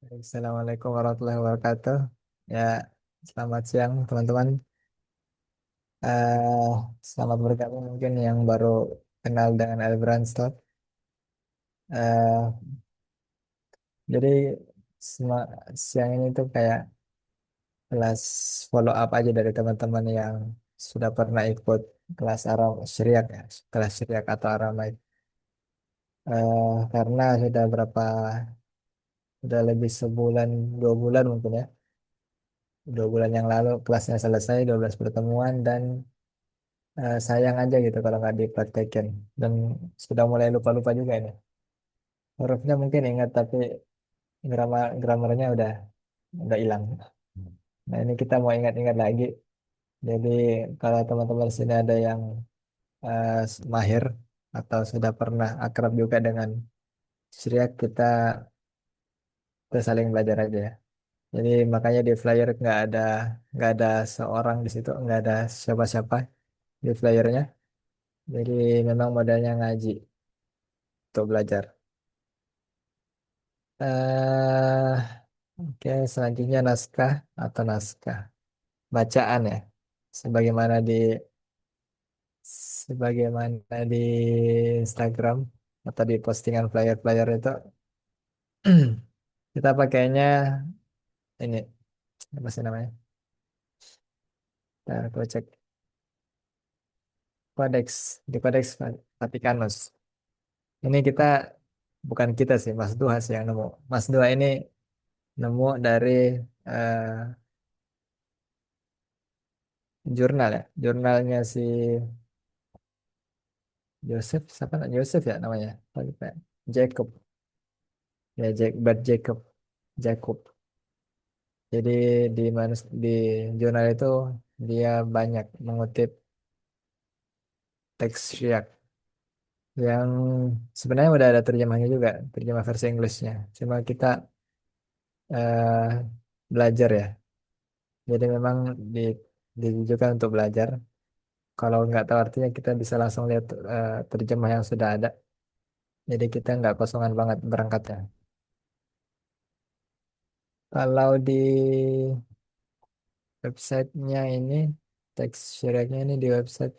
Assalamualaikum warahmatullahi wabarakatuh. Ya, selamat siang teman-teman. Eh, Selamat bergabung mungkin yang baru kenal dengan Elbran Store. Eh, jadi siang ini tuh kayak kelas follow up aja dari teman-teman yang sudah pernah ikut kelas Aram Syriak ya, kelas Syriak atau Aramai. Karena sudah lebih sebulan, 2 bulan mungkin ya. 2 bulan yang lalu kelasnya selesai, 12 pertemuan dan sayang aja gitu kalau nggak dipraktekin dan sudah mulai lupa-lupa juga ini hurufnya mungkin ingat tapi gramarnya udah hilang. Nah ini kita mau ingat-ingat lagi, jadi kalau teman-teman sini ada yang mahir atau sudah pernah akrab juga dengan Syriak, kita saling belajar aja ya. Jadi makanya di flyer nggak ada seorang di situ, nggak ada siapa-siapa di flyernya, jadi memang modalnya ngaji untuk belajar. eh Oke, selanjutnya naskah atau naskah bacaan ya. Sebagaimana di sebagaimana di Instagram atau di postingan flyer-flyer itu kita pakainya ini apa sih namanya? Ntar aku cek kodeks di kodeks Vatikanus. Ini bukan kita sih, Mas Duha sih yang nemu. Mas Duha ini nemu dari eh, jurnal ya, jurnalnya si Joseph, siapa Joseph ya namanya? Apa lupa ya? Jacob. Ya Bert Jacob. Jacob. Jadi di jurnal itu dia banyak mengutip teks Syiak yang sebenarnya udah ada terjemahnya juga, terjemah versi Inggrisnya. Cuma kita eh, belajar ya. Jadi memang di, ditujukan untuk belajar. Kalau nggak tahu artinya kita bisa langsung lihat terjemah yang sudah ada. Jadi kita nggak kosongan banget berangkatnya. Kalau di websitenya ini, teks Syriaknya ini di website,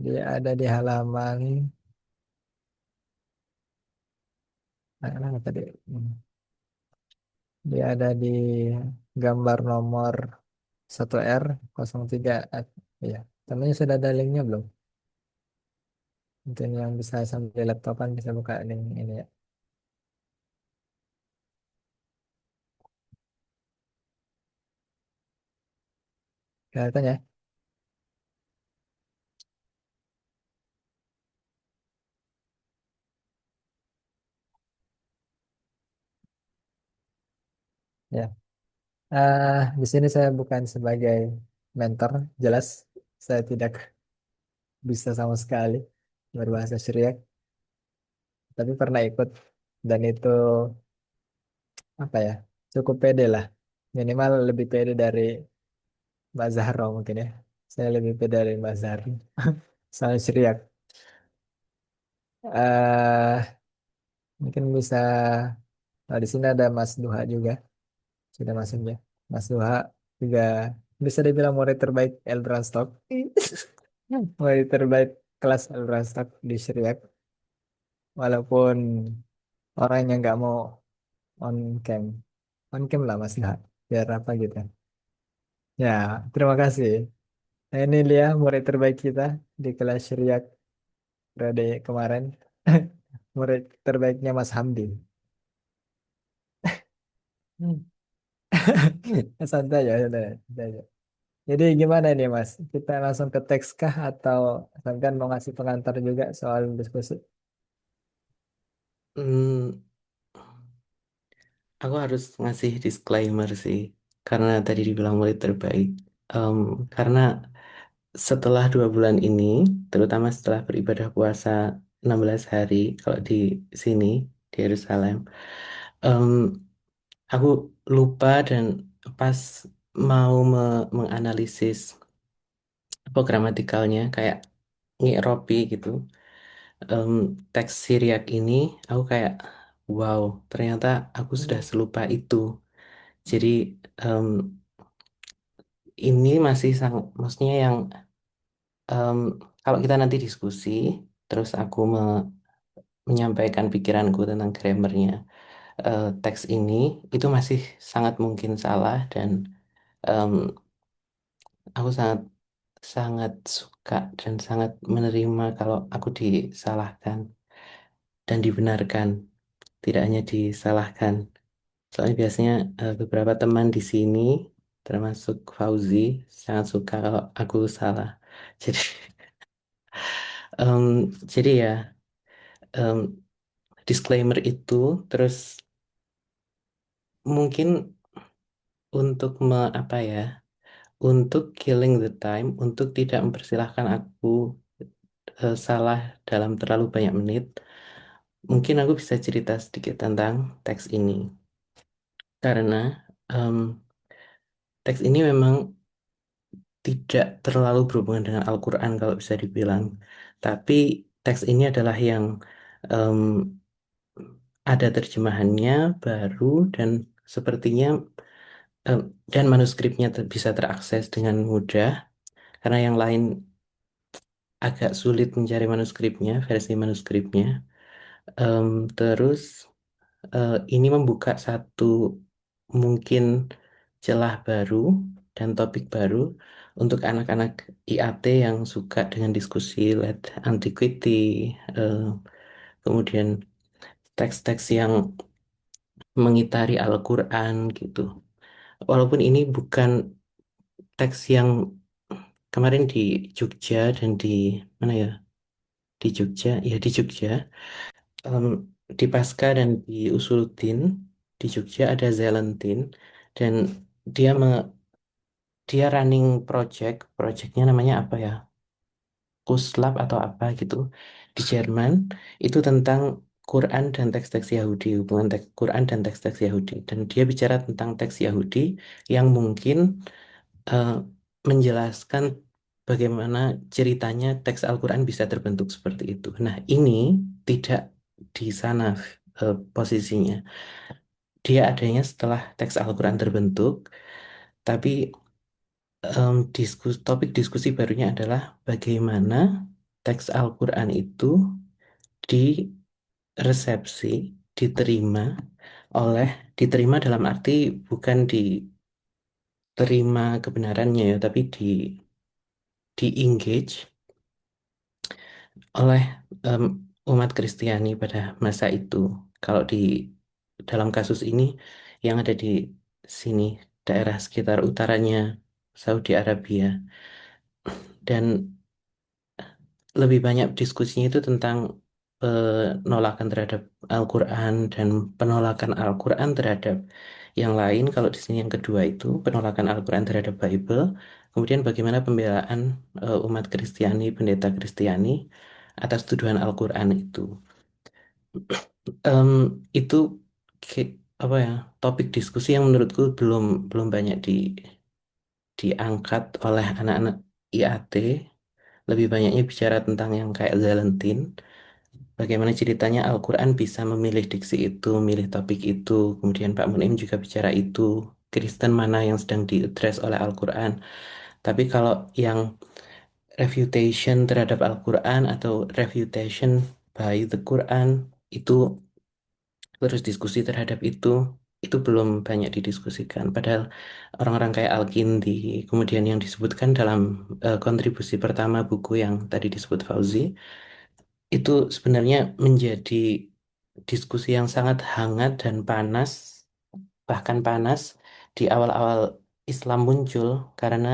dia ada di halaman, mana tadi? Dia ada di gambar nomor 1R03. Ya, temennya sudah ada linknya belum? Mungkin yang bisa sambil laptopan bisa buka link ini ya. Kelihatan ya? Ya. Di sini saya bukan sebagai mentor, jelas saya tidak bisa sama sekali berbahasa Syriak, tapi pernah ikut dan itu apa ya? Cukup pede lah. Minimal lebih pede dari Mbak Zahra mungkin ya. Saya lebih pede dari Mbak Zahra. Soal Syriak. eh Mungkin bisa, di sini ada Mas Duha juga. Sudah masuk ya. Mas Duha juga bisa dibilang murid terbaik Eldran Stock. Murid terbaik kelas Eldran Stock di Syriak. Walaupun orangnya nggak mau on cam. On cam lah Mas Duha. Biar apa gitu. Ya, terima kasih. Nah, ini dia murid terbaik kita di kelas Syriak periode kemarin. Murid terbaiknya Mas Hamdi. Hmm. Santai ya, santai, santai aja. Jadi gimana ini Mas? Kita langsung ke teks kah atau kan mau ngasih pengantar juga soal diskusi? Hmm, aku harus ngasih disclaimer sih, karena tadi dibilang murid terbaik. Em, karena setelah 2 bulan ini, terutama setelah beribadah puasa 16 hari, kalau di sini, di Yerusalem, em, aku lupa dan pas mau menganalisis apa gramatikalnya, kayak ngiropi gitu, em, teks Syriak ini, aku kayak wow, ternyata aku sudah Hmm. selupa itu. Jadi em, ini masih sangat, maksudnya yang em, kalau kita nanti diskusi, terus aku menyampaikan pikiranku tentang grammarnya teks ini, itu masih sangat mungkin salah dan em, aku sangat sangat suka dan sangat menerima kalau aku disalahkan dan dibenarkan, tidak hanya disalahkan. Soalnya biasanya beberapa teman di sini, termasuk Fauzi, sangat suka kalau aku salah. Jadi, jadi ya, em, disclaimer itu, terus mungkin untuk apa ya, untuk killing the time, untuk tidak mempersilahkan aku salah dalam terlalu banyak menit, mungkin aku bisa cerita sedikit tentang teks ini. Karena em, teks ini memang tidak terlalu berhubungan dengan Al-Quran kalau bisa dibilang. Tapi teks ini adalah yang em, ada terjemahannya baru dan sepertinya em, dan manuskripnya bisa terakses dengan mudah karena yang lain agak sulit mencari manuskripnya, versi manuskripnya. Em, terus ini membuka satu mungkin celah baru dan topik baru untuk anak-anak IAT yang suka dengan diskusi led antiquity, eh, kemudian teks-teks yang mengitari Al-Quran gitu. Walaupun ini bukan teks yang kemarin di Jogja dan di mana ya? Di Jogja, ya di Jogja. Em, di Pasca dan di Usuluddin di Jogja ada Zelentin dan dia dia running projectnya namanya apa ya? Kuslab atau apa gitu di Jerman itu tentang Quran dan teks-teks Yahudi, hubungan teks Quran dan teks-teks Yahudi. Dan dia bicara tentang teks Yahudi yang mungkin eh, menjelaskan bagaimana ceritanya teks Al-Quran bisa terbentuk seperti itu. Nah, ini tidak di sana posisinya. Dia adanya setelah teks Al-Quran terbentuk, tapi topik diskusi barunya adalah bagaimana teks Al-Quran itu diresepsi, diterima oleh, diterima dalam arti bukan diterima kebenarannya ya, tapi di engage oleh em, umat Kristiani pada masa itu. Kalau di dalam kasus ini yang ada di sini, daerah sekitar utaranya Saudi Arabia. Dan lebih banyak diskusinya itu tentang penolakan terhadap Al-Quran dan penolakan Al-Quran terhadap yang lain. Kalau di sini yang kedua itu penolakan Al-Quran terhadap Bible. Kemudian bagaimana pembelaan umat Kristiani, pendeta Kristiani atas tuduhan Al-Quran itu. Em, itu apa ya, topik diskusi yang menurutku belum belum banyak diangkat oleh anak-anak IAT. Lebih banyaknya bicara tentang yang kayak Zalentine. Bagaimana ceritanya Al-Quran bisa memilih diksi itu, memilih topik itu. Kemudian Pak Munim juga bicara itu. Kristen mana yang sedang diadres oleh Al-Quran. Tapi kalau yang refutation terhadap Al-Quran atau refutation by the Quran, itu terus diskusi terhadap itu belum banyak didiskusikan. Padahal orang-orang kayak Al-Kindi, kemudian yang disebutkan dalam kontribusi pertama buku yang tadi disebut Fauzi, itu sebenarnya menjadi diskusi yang sangat hangat dan panas, bahkan panas di awal-awal Islam muncul karena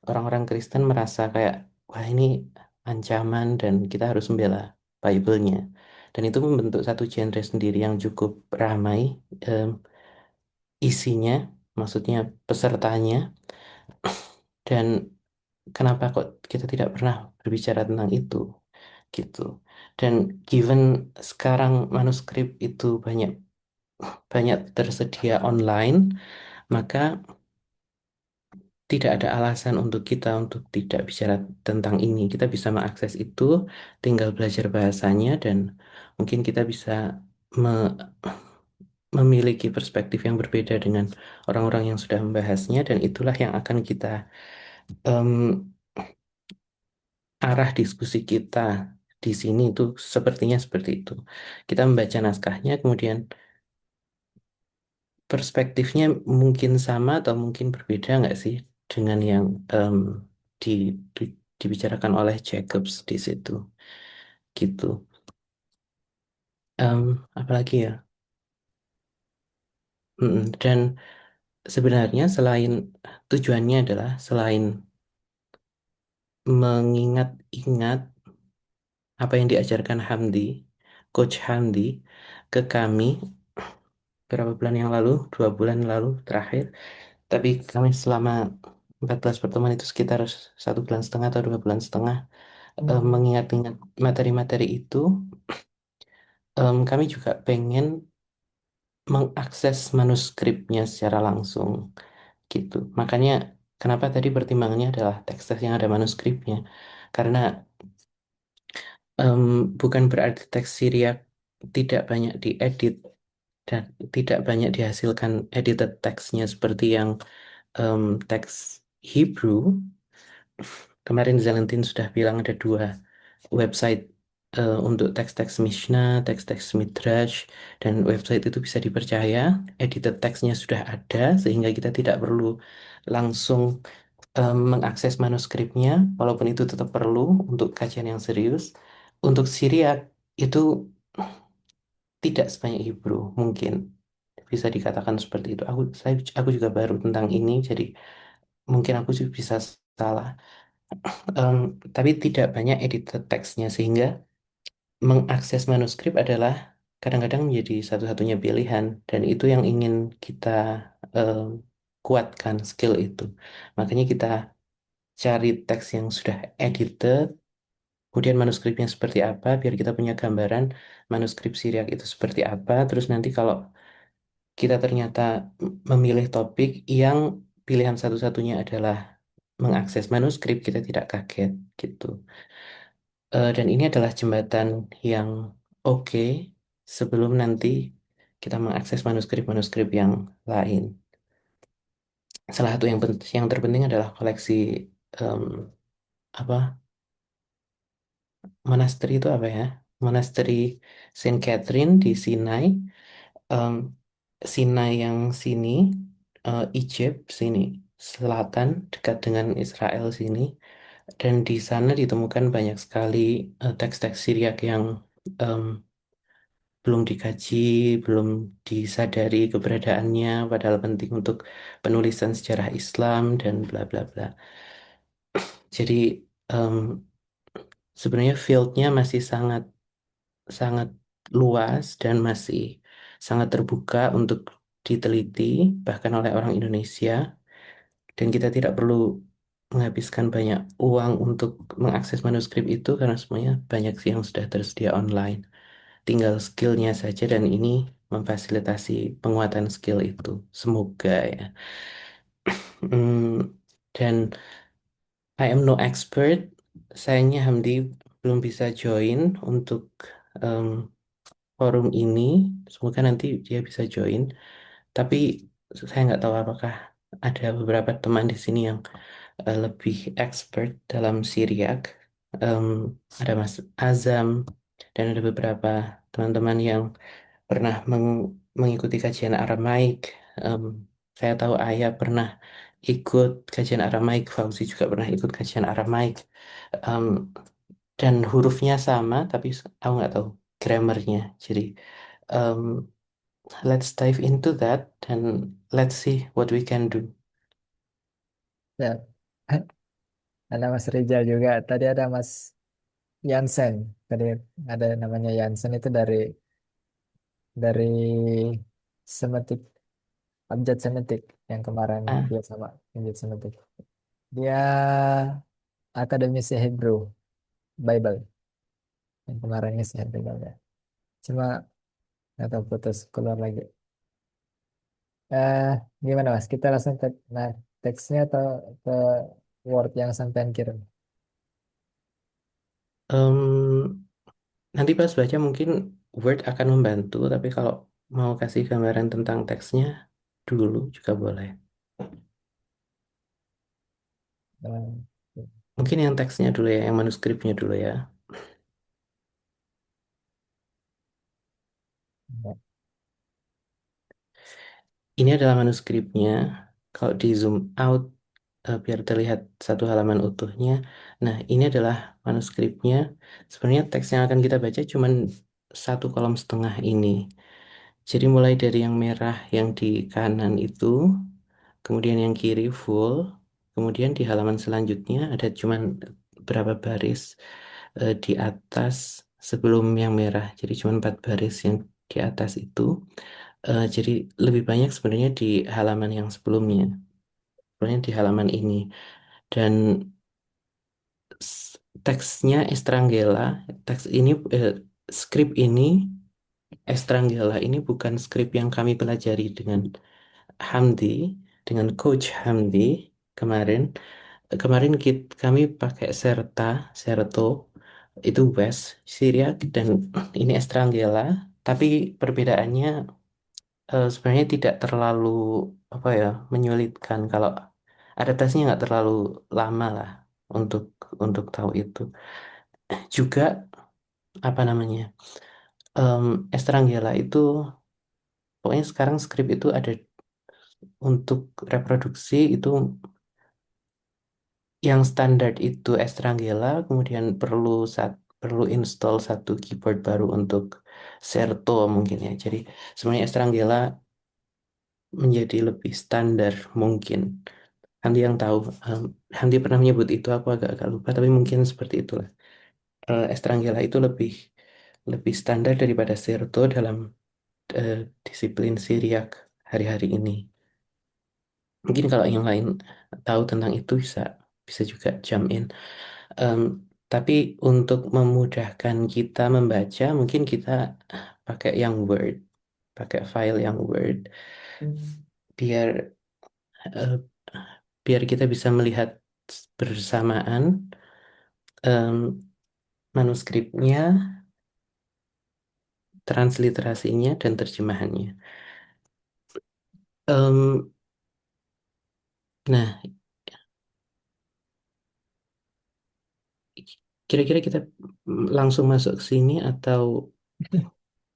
orang-orang Kristen merasa kayak, wah ini ancaman dan kita harus membela Bible-nya. Dan itu membentuk satu genre sendiri yang cukup ramai em, isinya, maksudnya pesertanya, dan kenapa kok kita tidak pernah berbicara tentang itu gitu. Dan given sekarang manuskrip itu banyak banyak tersedia online, maka tidak ada alasan untuk kita untuk tidak bicara tentang ini. Kita bisa mengakses itu, tinggal belajar bahasanya dan mungkin kita bisa. me- memiliki perspektif yang berbeda dengan orang-orang yang sudah membahasnya, dan itulah yang akan kita em, arah diskusi kita di sini itu sepertinya seperti itu. Kita membaca naskahnya, kemudian perspektifnya mungkin sama atau mungkin berbeda nggak sih dengan yang di, dibicarakan oleh Jacobs di situ, gitu. Apalagi ya. Dan sebenarnya selain tujuannya adalah selain mengingat-ingat apa yang diajarkan Hamdi, Coach Hamdi, ke kami beberapa bulan yang lalu, 2 bulan lalu terakhir. Tapi kami selama 14 pertemuan itu sekitar 1 bulan setengah atau 2 bulan setengah Hmm. mengingat-ingat materi-materi itu, kami juga pengen mengakses manuskripnya secara langsung, gitu. Makanya kenapa tadi pertimbangannya adalah teks-teks yang ada manuskripnya. Karena em, bukan berarti teks Syriak tidak banyak diedit dan tidak banyak dihasilkan edited teksnya seperti yang em, teks Hebrew. Kemarin Zalentin sudah bilang ada 2 website untuk teks-teks Mishnah, teks-teks Midrash, dan website itu bisa dipercaya. Edited teksnya sudah ada, sehingga kita tidak perlu langsung mengakses manuskripnya, walaupun itu tetap perlu untuk kajian yang serius. Untuk Syriak itu tidak sebanyak Hebrew, mungkin bisa dikatakan seperti itu. Aku juga baru tentang ini, jadi mungkin aku juga bisa salah. Em, tapi tidak banyak edited teksnya, sehingga mengakses manuskrip adalah kadang-kadang menjadi satu-satunya pilihan, dan itu yang ingin kita em, kuatkan skill itu. Makanya kita cari teks yang sudah edited, kemudian manuskripnya seperti apa, biar kita punya gambaran manuskrip Syriak itu seperti apa. Terus nanti kalau kita ternyata memilih topik yang pilihan satu-satunya adalah mengakses manuskrip, kita tidak kaget, gitu. Dan ini adalah jembatan yang oke sebelum nanti kita mengakses manuskrip-manuskrip yang lain. Salah satu yang terpenting adalah koleksi em, apa monasteri itu apa ya? Monasteri Saint Catherine di Sinai. Em, Sinai yang sini, Egypt sini, selatan dekat dengan Israel sini. Dan di sana ditemukan banyak sekali teks-teks Syriak yang em, belum dikaji, belum disadari keberadaannya, padahal penting untuk penulisan sejarah Islam dan bla bla bla. Jadi em, sebenarnya fieldnya masih sangat sangat luas dan masih sangat terbuka untuk diteliti, bahkan oleh orang Indonesia. Dan kita tidak perlu menghabiskan banyak uang untuk mengakses manuskrip itu, karena semuanya banyak sih yang sudah tersedia online. Tinggal skillnya saja, dan ini memfasilitasi penguatan skill itu. Semoga ya. Hmm, dan I am no expert. Sayangnya Hamdi belum bisa join untuk em, forum ini. Semoga nanti dia bisa join. Tapi saya nggak tahu apakah ada beberapa teman di sini yang lebih expert dalam Syriak. Em, ada Mas Azam dan ada beberapa teman-teman yang pernah mengikuti kajian Aramaik. Em, saya tahu Ayah pernah ikut kajian Aramaik, Fauzi juga pernah ikut kajian Aramaik. Em, dan hurufnya sama, tapi aku nggak tahu grammarnya. Jadi em, let's dive into that dan let's see what we can do. Ya, ada Mas Rizal juga. Tadi ada Mas Yansen. Tadi ada namanya Yansen itu dari Semetik, Abjad Semetik yang kemarin Ah, dia sama Abjad Semetik. Dia akademisi Hebrew Bible yang kemarin ngisi Bible ya. Cuma nggak tahu putus keluar lagi. Eh, Gimana Mas? Kita langsung ke nah, teksnya atau ke Word yang sampean kirim? em, nanti pas baca mungkin Word akan membantu, tapi kalau mau kasih gambaran tentang teksnya dulu juga boleh. Eh, Mungkin yang teksnya dulu ya, yang manuskripnya dulu ya. ya. Ini adalah manuskripnya. Kalau di zoom out, biar terlihat satu halaman utuhnya. Nah, ini adalah manuskripnya. Sebenarnya teks yang akan kita baca cuman 1,5 kolom ini. Jadi mulai dari yang merah yang di kanan itu, kemudian yang kiri full, kemudian di halaman selanjutnya ada cuman berapa baris di atas sebelum yang merah. Jadi cuma 4 baris yang di atas itu. Jadi lebih banyak sebenarnya di halaman yang sebelumnya, sebenarnya di halaman ini. Dan teksnya Estrangela, teks ini, skrip ini, Estrangela ini bukan skrip yang kami pelajari dengan Hamdi, dengan Coach Hamdi kemarin. Kemarin kami pakai Serto, itu West, Syriak, dan ini Estrangela. Tapi perbedaannya sebenarnya tidak terlalu apa ya menyulitkan kalau adaptasinya nggak terlalu lama lah untuk tahu itu. Juga apa namanya Estrangela itu pokoknya sekarang skrip itu ada untuk reproduksi itu yang standar itu Estrangela, kemudian perlu install satu keyboard baru untuk Serto mungkin ya. Jadi sebenarnya Estrangela menjadi lebih standar mungkin. Handi yang tahu, Handi pernah menyebut itu, aku agak-agak lupa, tapi mungkin seperti itulah. Estrangela itu lebih lebih standar daripada Serto dalam eh, disiplin Syriak hari-hari ini. Mungkin kalau yang lain tahu tentang itu bisa bisa juga jump in. Em, tapi untuk memudahkan kita membaca, mungkin kita pakai yang Word, pakai file yang Word, biar eh, biar kita bisa melihat bersamaan em, manuskripnya, transliterasinya, dan terjemahannya. Em, nah, kira-kira kita langsung masuk ke sini atau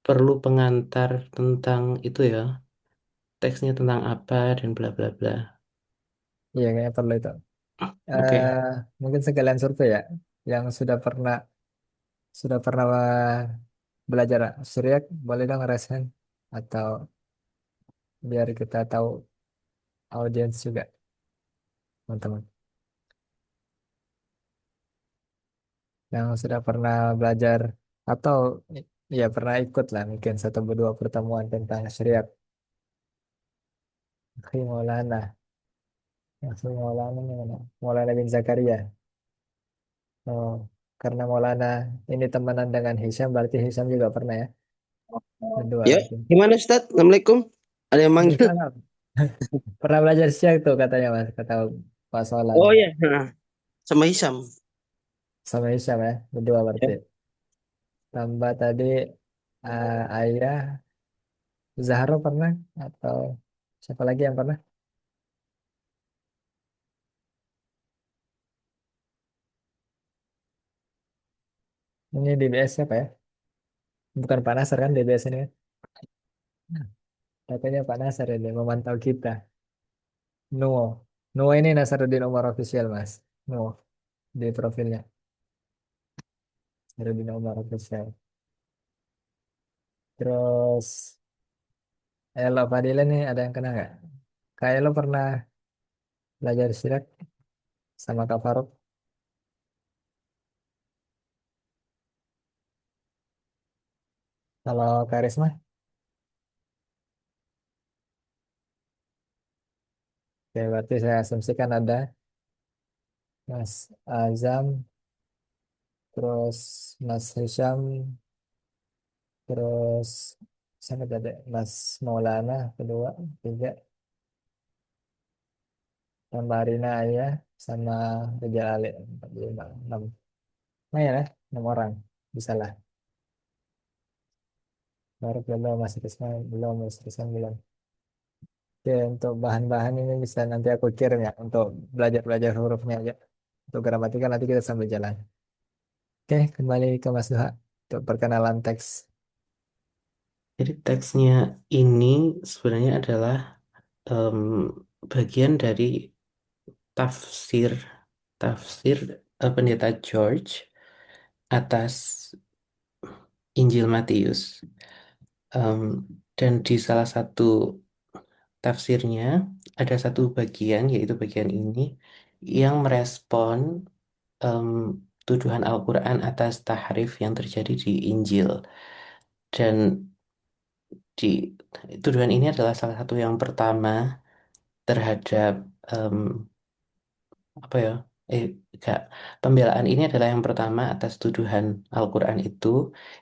perlu pengantar tentang itu ya, teksnya tentang apa dan bla bla bla. Iya, kayaknya perlu itu. Oke. eh Mungkin sekalian survei ya, yang sudah pernah belajar Suryak, boleh dong ngerasain, atau biar kita tahu audiens juga, teman-teman. Yang sudah pernah belajar atau ya pernah ikut lah mungkin satu dua pertemuan tentang Suryak. Akhi Maulana, Akhi Maulana ini mana? Maulana bin Zakaria. Oh, karena Maulana ini temenan dengan Hisham, berarti Hisham juga pernah ya, berdua Ya, berarti. gimana Ustadz? Assalamualaikum. Ada yang manggil? Waalaikumsalam. Pernah belajar Syak tuh katanya Mas, kata Pak Solan. Oh ya, sama Hisam. Sama Hisham ya, berdua Ya. berarti. Tambah tadi Ayah, Zahro pernah, atau siapa lagi yang pernah? Ini DBS siapa ya? Bukan Pak Nasar kan DBS ini kan? Katanya Pak Nasar ini memantau kita. Nuo. Nuo ini Nasaruddin Umar official Mas. Nuo di profilnya. Nasaruddin Umar official. Terus Elo Fadila nih ada yang kena nggak? Kak Elo pernah belajar silat sama Kak Faruk. Kalau Karisma, ya berarti saya asumsikan ada Mas Azam, terus Mas Hisham, terus siapa tadi? Mas Maulana, kedua, tiga, tambah Rina Ayah, sama Rijal Ali, empat, lima, enam. Nah ya, 6 orang, bisa lah. Baru belum, masih Krishna belum, masih Krishna belum. Oke, untuk bahan-bahan ini bisa nanti aku kirim ya untuk belajar-belajar hurufnya aja. Untuk gramatikal nanti kita sambil jalan. Oke, kembali ke Mas Duha untuk perkenalan teks. Jadi teksnya ini sebenarnya adalah em, bagian dari tafsir tafsir Pendeta George atas Injil Matius. Em, dan di salah satu tafsirnya ada satu bagian, yaitu bagian ini, yang merespon em, tuduhan Al-Quran atas tahrif yang terjadi di Injil. Dan di tuduhan ini adalah salah satu yang pertama terhadap em, apa ya? Enggak. Pembelaan ini adalah yang pertama atas tuduhan Al-Quran itu.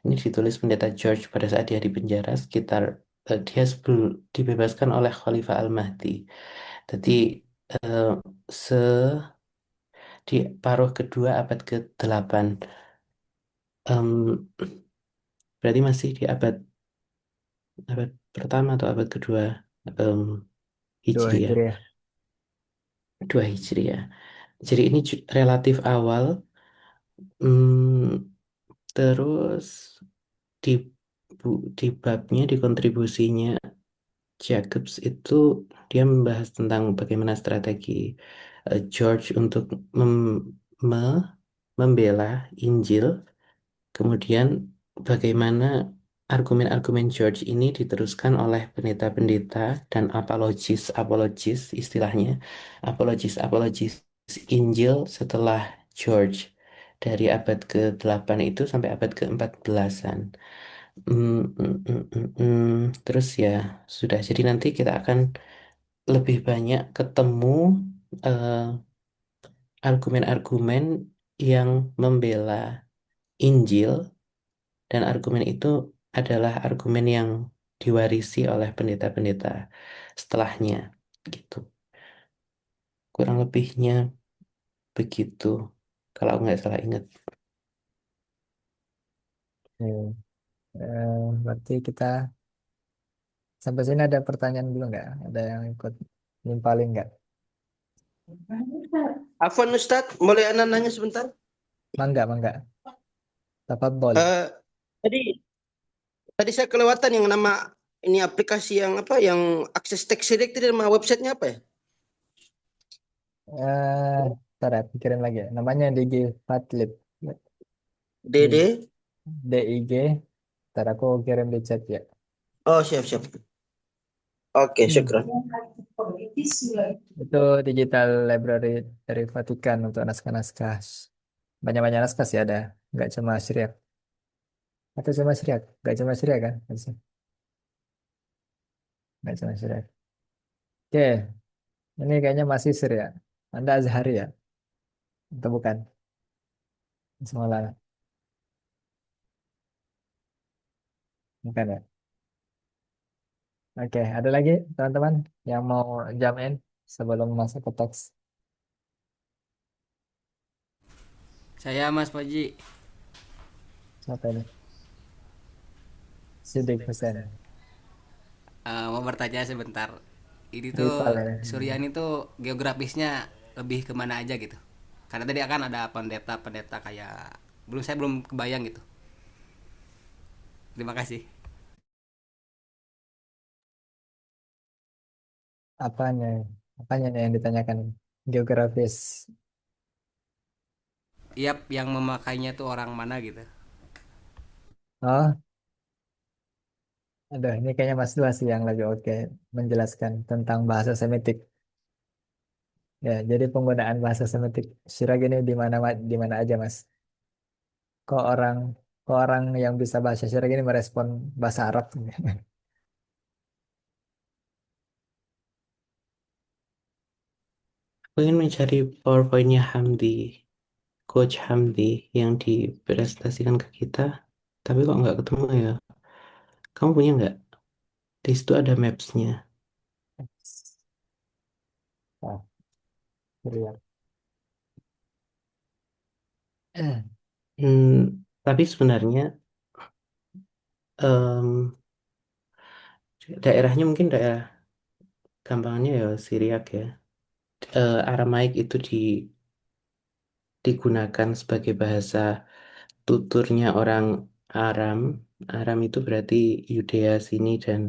Ini ditulis Pendeta George pada saat dia di penjara sekitar dia sebelum dibebaskan oleh Khalifah Al-Mahdi. Jadi eh, se di paruh kedua abad ke-8, berarti masih di abad pertama atau abad kedua em, Dua Hijriah, Hijriah. 2 Hijriah. Jadi ini relatif awal. Hmm, terus di di babnya, di kontribusinya Jacobs itu dia membahas tentang bagaimana strategi George untuk me- membela Injil. Kemudian bagaimana argumen-argumen George ini diteruskan oleh pendeta-pendeta dan apologis-apologis, istilahnya apologis-apologis Injil setelah George dari abad ke-8 itu sampai abad ke-14-an. Terus ya sudah, jadi nanti kita akan lebih banyak ketemu eh, argumen-argumen yang membela Injil, dan argumen itu adalah argumen yang diwarisi oleh pendeta-pendeta setelahnya, gitu. Kurang lebihnya begitu, kalau nggak salah ingat. Oke. Berarti kita sampai sini ada pertanyaan dulu nggak? Ada yang ikut nimpalin nggak? Afwan Ustadz, boleh Anda nanya sebentar? Mangga, mangga. Tafadhol. Eh, tadi tadi saya kelewatan yang nama ini aplikasi yang apa yang akses teks select itu nama websitenya apa ya? Ntar ya, pikirin lagi ya. Namanya DG Fatlit. D- DD. DIG. Ntar aku kirim di chat ya. Oh, siap siap. Oke, Hmm. syukran. Itu digital library dari Vatikan untuk naskah-naskah. Banyak-banyak naskah sih ada. Nggak cuma Syriak. Atau cuma Syriak? Nggak cuma Syriak kan? Harusnya. Nggak cuma Syriak. Oke, ini kayaknya masih Syriak. Anda Azhari ya? Atau bukan? Semoga bukan ya? Oke, ada lagi teman-teman yang mau jam in sebelum masuk ke teks? Saya Mas Paji. Siapa ini? Sidik Hussein. Mau bertanya sebentar. Ini Rival tuh ya. Suryani tuh geografisnya lebih kemana aja gitu? Karena tadi akan ada pendeta-pendeta kayak saya belum kebayang gitu. Terima kasih. Apanya? Apanya nih yang ditanyakan? Geografis. Iya, yang memakainya tuh orang mana gitu? Oh, aduh, ini kayaknya Mas Dua sih yang lebih oke menjelaskan tentang bahasa Semitik. Ya, jadi penggunaan bahasa Semitik Syirag ini di mana aja, Mas? Kok orang kok orang yang bisa bahasa Syirag ini merespon bahasa Arab? Aku ingin mencari PowerPoint-nya Hamdi, Coach Hamdi yang dipresentasikan ke kita, tapi kok nggak ketemu ya? Kamu punya nggak? Di situ ada maps-nya. Ah, Syiriak. Tapi sebenarnya Daerahnya mungkin daerah gampangannya ya Syriak ya. Aramaik itu digunakan sebagai bahasa tuturnya orang Aram. Aram itu berarti Yudea sini dan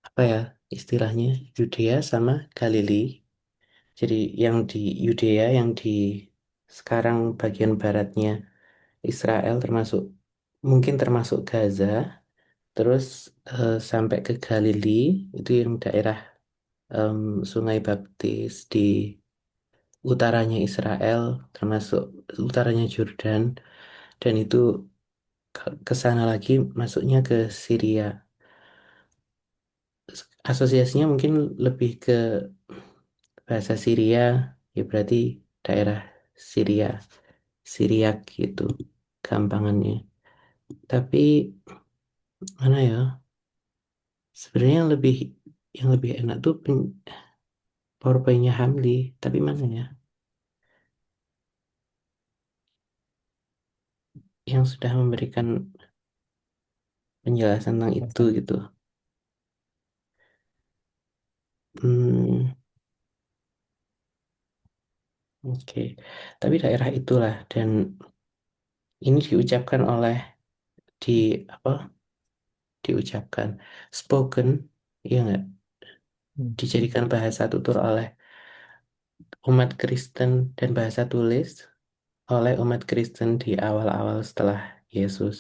apa ya istilahnya Yudea sama Galili. Jadi yang di Yudea yang di sekarang bagian baratnya Israel termasuk mungkin termasuk Gaza, terus sampai ke Galili itu yang daerah em, Sungai Baptis di utaranya Israel termasuk utaranya Jordan dan itu ke sana lagi masuknya ke Syria. Asosiasinya mungkin lebih ke bahasa Syria ya berarti daerah Syria, Syriak gitu gampangannya. Tapi mana ya? Sebenarnya yang lebih enak tuh PowerPoint-nya Hamli, tapi mana ya? Yang sudah memberikan penjelasan tentang itu Masa- gitu. Hmm, oke. Tapi daerah itulah dan ini diucapkan oleh di apa? Diucapkan spoken, ya nggak? Hmm. Dijadikan bahasa tutur oleh umat Kristen dan bahasa tulis oleh umat Kristen di awal-awal setelah Yesus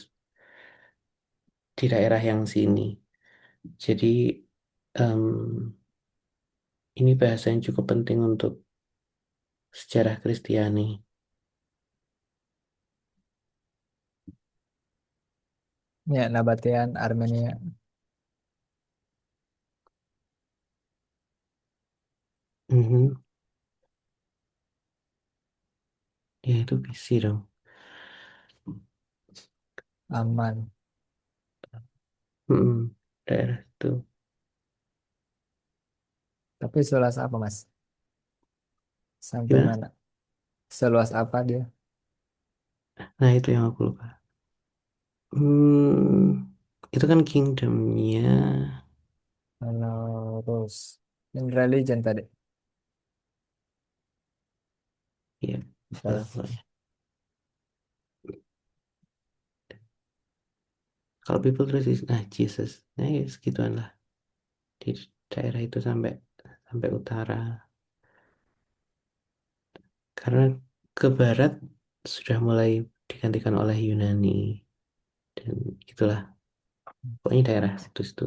di daerah yang sini. Jadi em, ini bahasa yang cukup penting untuk sejarah Kristiani. Ya, Nabatian Armenia. Mhm. Ya itu PC dong. Aman. Mhm. Daerah itu. Tapi seluas apa, Mas? Sampai Gimana? mana? Seluas apa dia? Nah itu yang aku lupa. Itu kan kingdomnya. Kalau terus in religion tadi. Ya, salah Kalau pokoknya. Kalau people terus nah Jesus. Nah ya segituan lah. Di daerah itu sampai sampai utara. Karena ke barat sudah mulai digantikan oleh Yunani. Dan itulah. Pokoknya daerah situ-situ.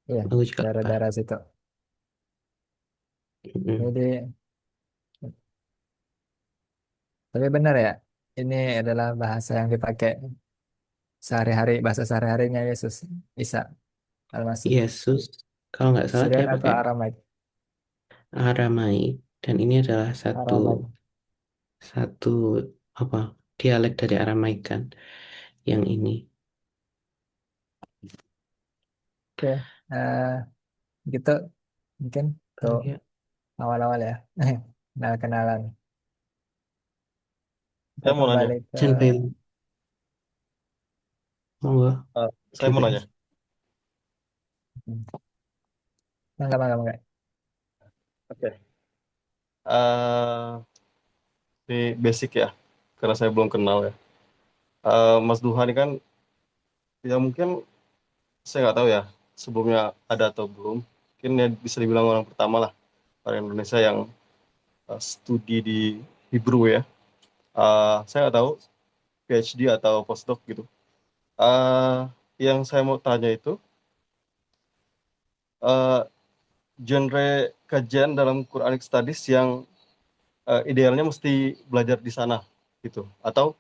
iya, Aku juga lupa. daerah-daerah situ. Mm-mm. Jadi, tapi benar ya, ini adalah bahasa yang dipakai sehari-hari, bahasa sehari-harinya Yesus, Isa Almasih. Yesus, kalau nggak salah dia Syrian atau pakai Aramaik? Aramaik dan ini adalah satu Aramaik. satu apa dialek dari Aramaik kan yang ini. Oke, eh, gitu mungkin tuh Ya, awal-awal ya, kenal-kenalan. Kita Saya mau nanya. kembali ke, Chen Pei monggo Saya mau nanya. dibahas. enggak, enggak, enggak. Oke. Eh, Ini basic ya, karena saya belum kenal ya. Mas Duhan ini kan, ya mungkin saya nggak tahu ya, sebelumnya ada atau belum. Mungkin ya bisa dibilang orang pertama lah, orang Indonesia yang studi di Hebrew ya. Saya nggak tahu PhD atau postdoc gitu. Eh, yang saya mau tanya itu, eh, genre kajian dalam Quranic Studies yang idealnya mesti belajar di sana gitu. Atau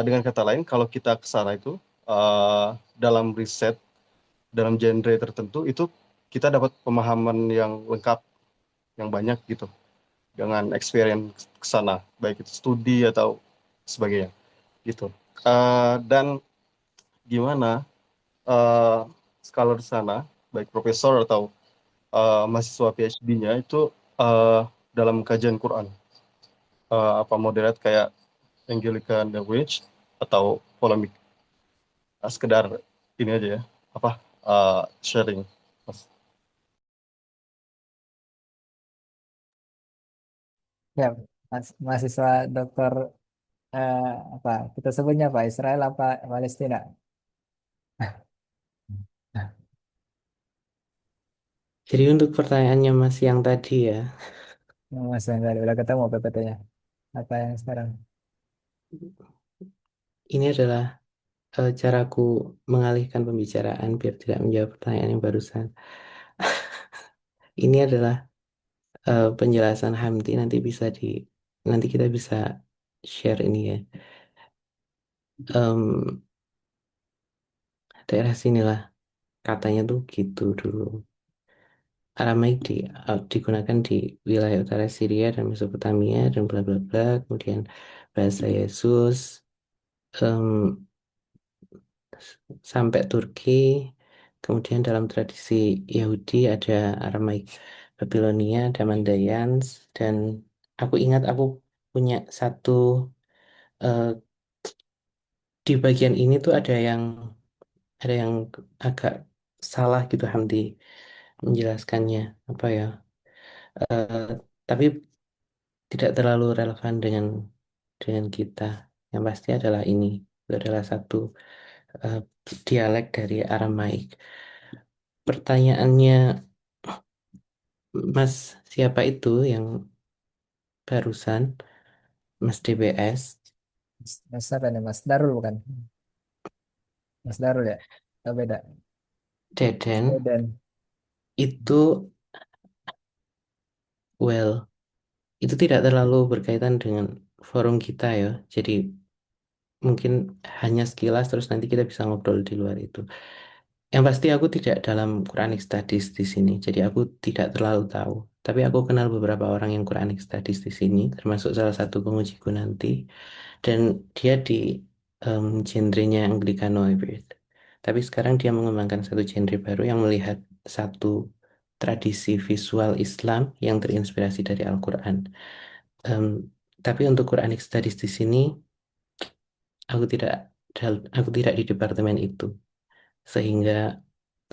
dengan kata lain, kalau kita ke sana itu eh, dalam riset, dalam genre tertentu itu kita dapat pemahaman yang lengkap, yang banyak gitu, dengan experience ke sana, baik itu studi atau sebagainya gitu. Dan gimana eh, scholar di sana, baik profesor atau mahasiswa PhD-nya itu eh, dalam kajian Quran, apa moderat kayak Anglican Language atau polemik. Sekedar ini aja ya, apa sharing, Mas. Ya, mahasiswa dokter eh, apa kita sebutnya Pak Israel apa Palestina? Jadi untuk pertanyaannya Mas yang tadi ya, Mas yang tadi udah ketemu PPT-nya. Apa yang sekarang? ini adalah caraku mengalihkan pembicaraan biar tidak menjawab pertanyaan yang barusan. Ini adalah penjelasan Hamdi, nanti kita bisa share ini ya. Em, Daerah sinilah katanya tuh gitu dulu. Aramaik digunakan di wilayah utara Syria dan Mesopotamia dan bla bla bla. Kemudian bahasa Yesus em, sampai Turki. Kemudian dalam tradisi Yahudi ada Aramaik Babilonia, ada Mandayans, dan aku ingat aku punya satu di bagian ini tuh ada yang agak salah gitu Hamdi menjelaskannya apa ya. Tapi tidak terlalu relevan dengan kita. Yang pasti adalah ini itu adalah satu eh, dialek dari Aramaik. Pertanyaannya Mas siapa itu yang barusan Mas DBS Mas apa nih Mas Darul bukan? Mas Darul ya? Oh, beda. Mas Deden Deden. itu well itu tidak terlalu berkaitan dengan forum kita ya. Jadi mungkin hanya sekilas terus nanti kita bisa ngobrol di luar itu. Yang pasti aku tidak dalam Quranic Studies di sini, jadi aku tidak terlalu tahu. Tapi aku kenal beberapa orang yang Quranic Studies di sini, termasuk salah satu pengujiku nanti, dan dia di genrenya Anglicanoid. Tapi sekarang dia mengembangkan satu genre baru yang melihat satu tradisi visual Islam yang terinspirasi dari Al-Quran. Em, tapi untuk Quranic Studies di sini, aku tidak aku tidak di departemen itu, sehingga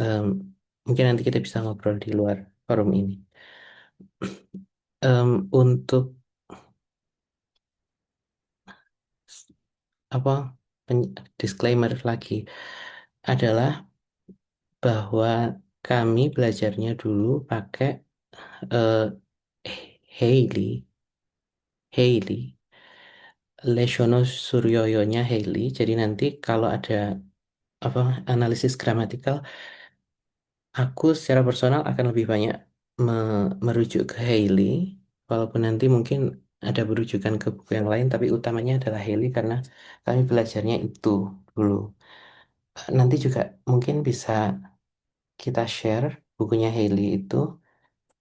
em, mungkin nanti kita bisa ngobrol di luar forum ini. Untuk s- apa disclaimer lagi adalah bahwa kami belajarnya dulu pakai eh, Hailey, Hailey, Lesiono Suryoyonya Hailey. Jadi nanti kalau ada apa analisis gramatikal, aku secara personal akan lebih banyak merujuk ke Hailey, walaupun nanti mungkin ada berujukan ke buku yang lain, tapi utamanya adalah Hailey karena kami belajarnya itu dulu. Nanti juga mungkin bisa kita share bukunya Hailey itu.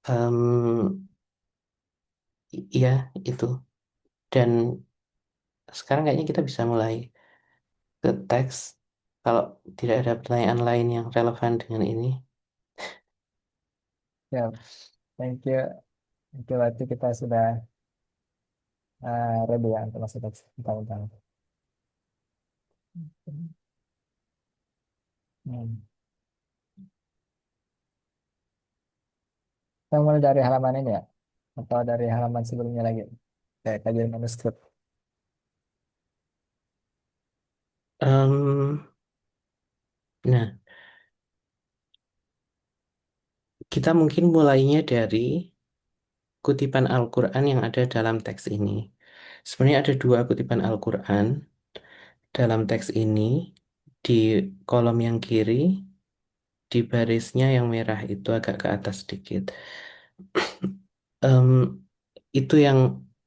Em, iya, itu. Dan sekarang kayaknya kita bisa mulai ke teks. Kalau tidak ada pertanyaan lain yang relevan dengan ini. Ya, thank you. Thank you, berarti kita sudah ready ya untuk masuk teks tentang. Hmm. Kita mulai dari halaman ini ya? Atau dari halaman sebelumnya lagi? Kayak kajian manuskrip. Em, nah, kita mungkin mulainya dari kutipan Al-Quran yang ada dalam teks ini. Sebenarnya ada dua kutipan Al-Quran dalam teks ini. Di kolom yang kiri, di barisnya yang merah itu agak ke atas sedikit. Em, itu yang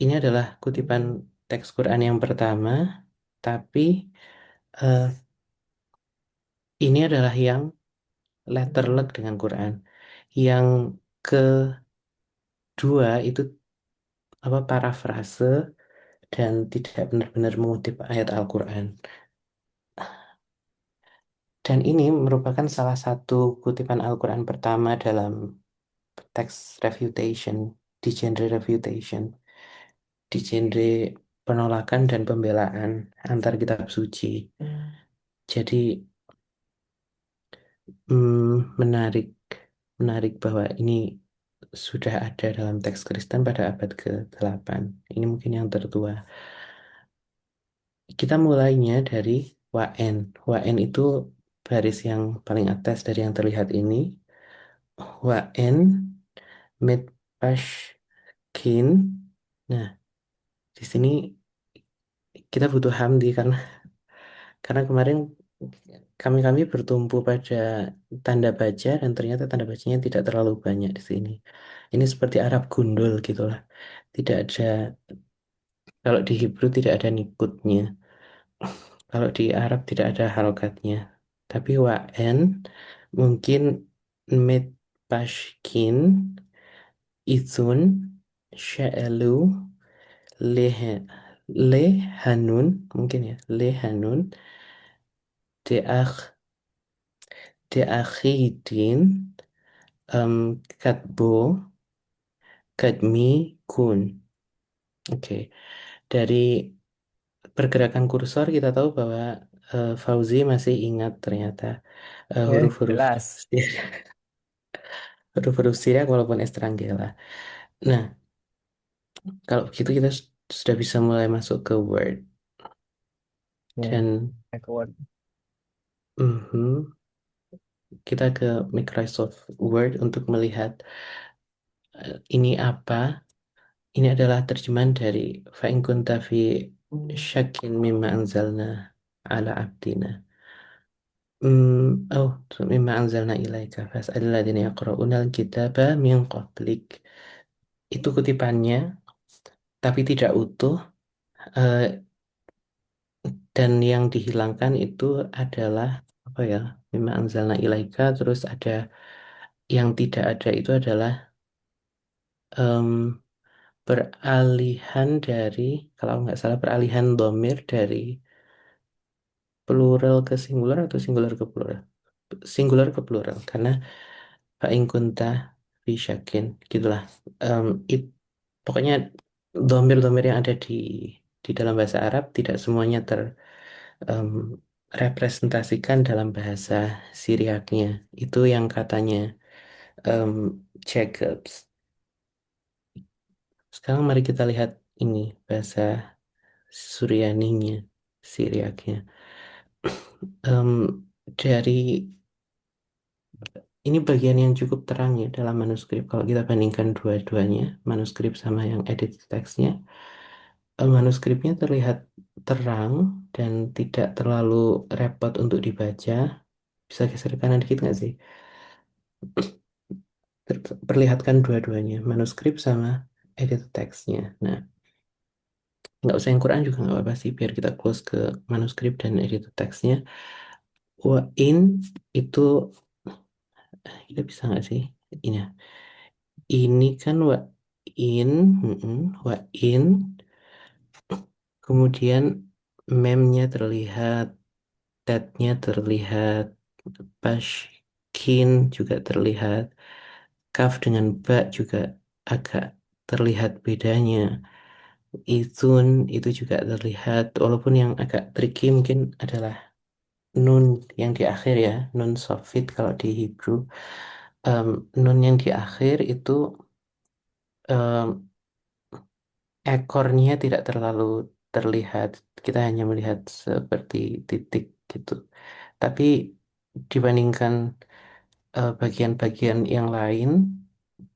ini adalah kutipan teks Quran yang pertama, tapi eh, ini adalah yang letterlek dengan Quran. Yang kedua itu apa parafrase dan tidak benar-benar mengutip ayat Al-Quran. Dan ini merupakan salah satu kutipan Al-Quran pertama dalam teks refutation, di genre refutation, di genre penolakan dan pembelaan antar kitab suci. Jadi menarik menarik bahwa ini sudah ada dalam teks Kristen pada abad ke-8. Ini mungkin yang tertua. Kita mulainya dari WN. WN itu baris yang paling atas dari yang terlihat ini. WN Medpashkin. Nah, di sini kita butuh Hamdi karena kemarin kami bertumpu pada tanda baca dan ternyata tanda bacanya tidak terlalu banyak di sini. Ini seperti Arab gundul gitulah. Tidak ada, kalau di Hebrew tidak ada nikutnya. Kalau di Arab tidak ada harokatnya. Tapi WN mungkin Med Pashkin Izun Sya'elu Leh Lehanun mungkin ya Lehanun Deakh Deakhidin Katbo Kadmi Kun. Oke, dari pergerakan kursor kita tahu bahwa Fauzi masih ingat ternyata huruf-huruf Jelas. huruf-huruf Syriak walaupun Estrangela. Nah, kalau begitu kita sudah bisa mulai masuk ke Word Ya, dan Backward. mhm, kita ke Microsoft Word untuk melihat ini apa. Ini adalah terjemahan dari Fa'in kunta fi syakin mimma anzalna ala abdina. Oh, mimma anzalna ilaika fas'alil ladzina yaqra'una al-kitaba min qablik. Itu kutipannya, tapi tidak utuh. eh, dan yang dihilangkan itu adalah apa ya? Mimma anzalna ilaika, terus ada yang tidak ada itu adalah em, peralihan dari, kalau nggak salah peralihan domir dari plural ke singular atau singular ke plural. Singular ke plural karena Fa'in kunta fi syakin gitulah. Em, it- Pokoknya domir-domir yang ada di dalam bahasa Arab tidak semuanya representasikan dalam bahasa Syriaknya. Itu yang katanya em, Jacobs. Sekarang mari kita lihat ini bahasa Suryaninya, Syriaknya. Dari ini bagian yang cukup terang ya dalam manuskrip. Kalau kita bandingkan dua-duanya, manuskrip sama yang edit teksnya, manuskripnya terlihat terang dan tidak terlalu repot untuk dibaca. Bisa geser ke kanan dikit nggak sih? Perlihatkan dua-duanya, manuskrip sama edit teksnya. Nah, nggak usah yang Quran juga nggak apa-apa sih, biar kita close ke manuskrip dan edit teksnya. In itu kita bisa nggak sih? Ini ya. Ini kan in, in. Kemudian memnya terlihat, nya terlihat, Pashkin juga terlihat, kaf dengan ba juga agak terlihat bedanya. Itun itu juga terlihat, walaupun yang agak tricky mungkin adalah nun yang di akhir ya, nun sofit kalau di Hebrew. Em, Nun yang di akhir itu em, ekornya tidak terlalu terlihat. Kita hanya melihat seperti titik gitu. Tapi dibandingkan bagian-bagian yang lain,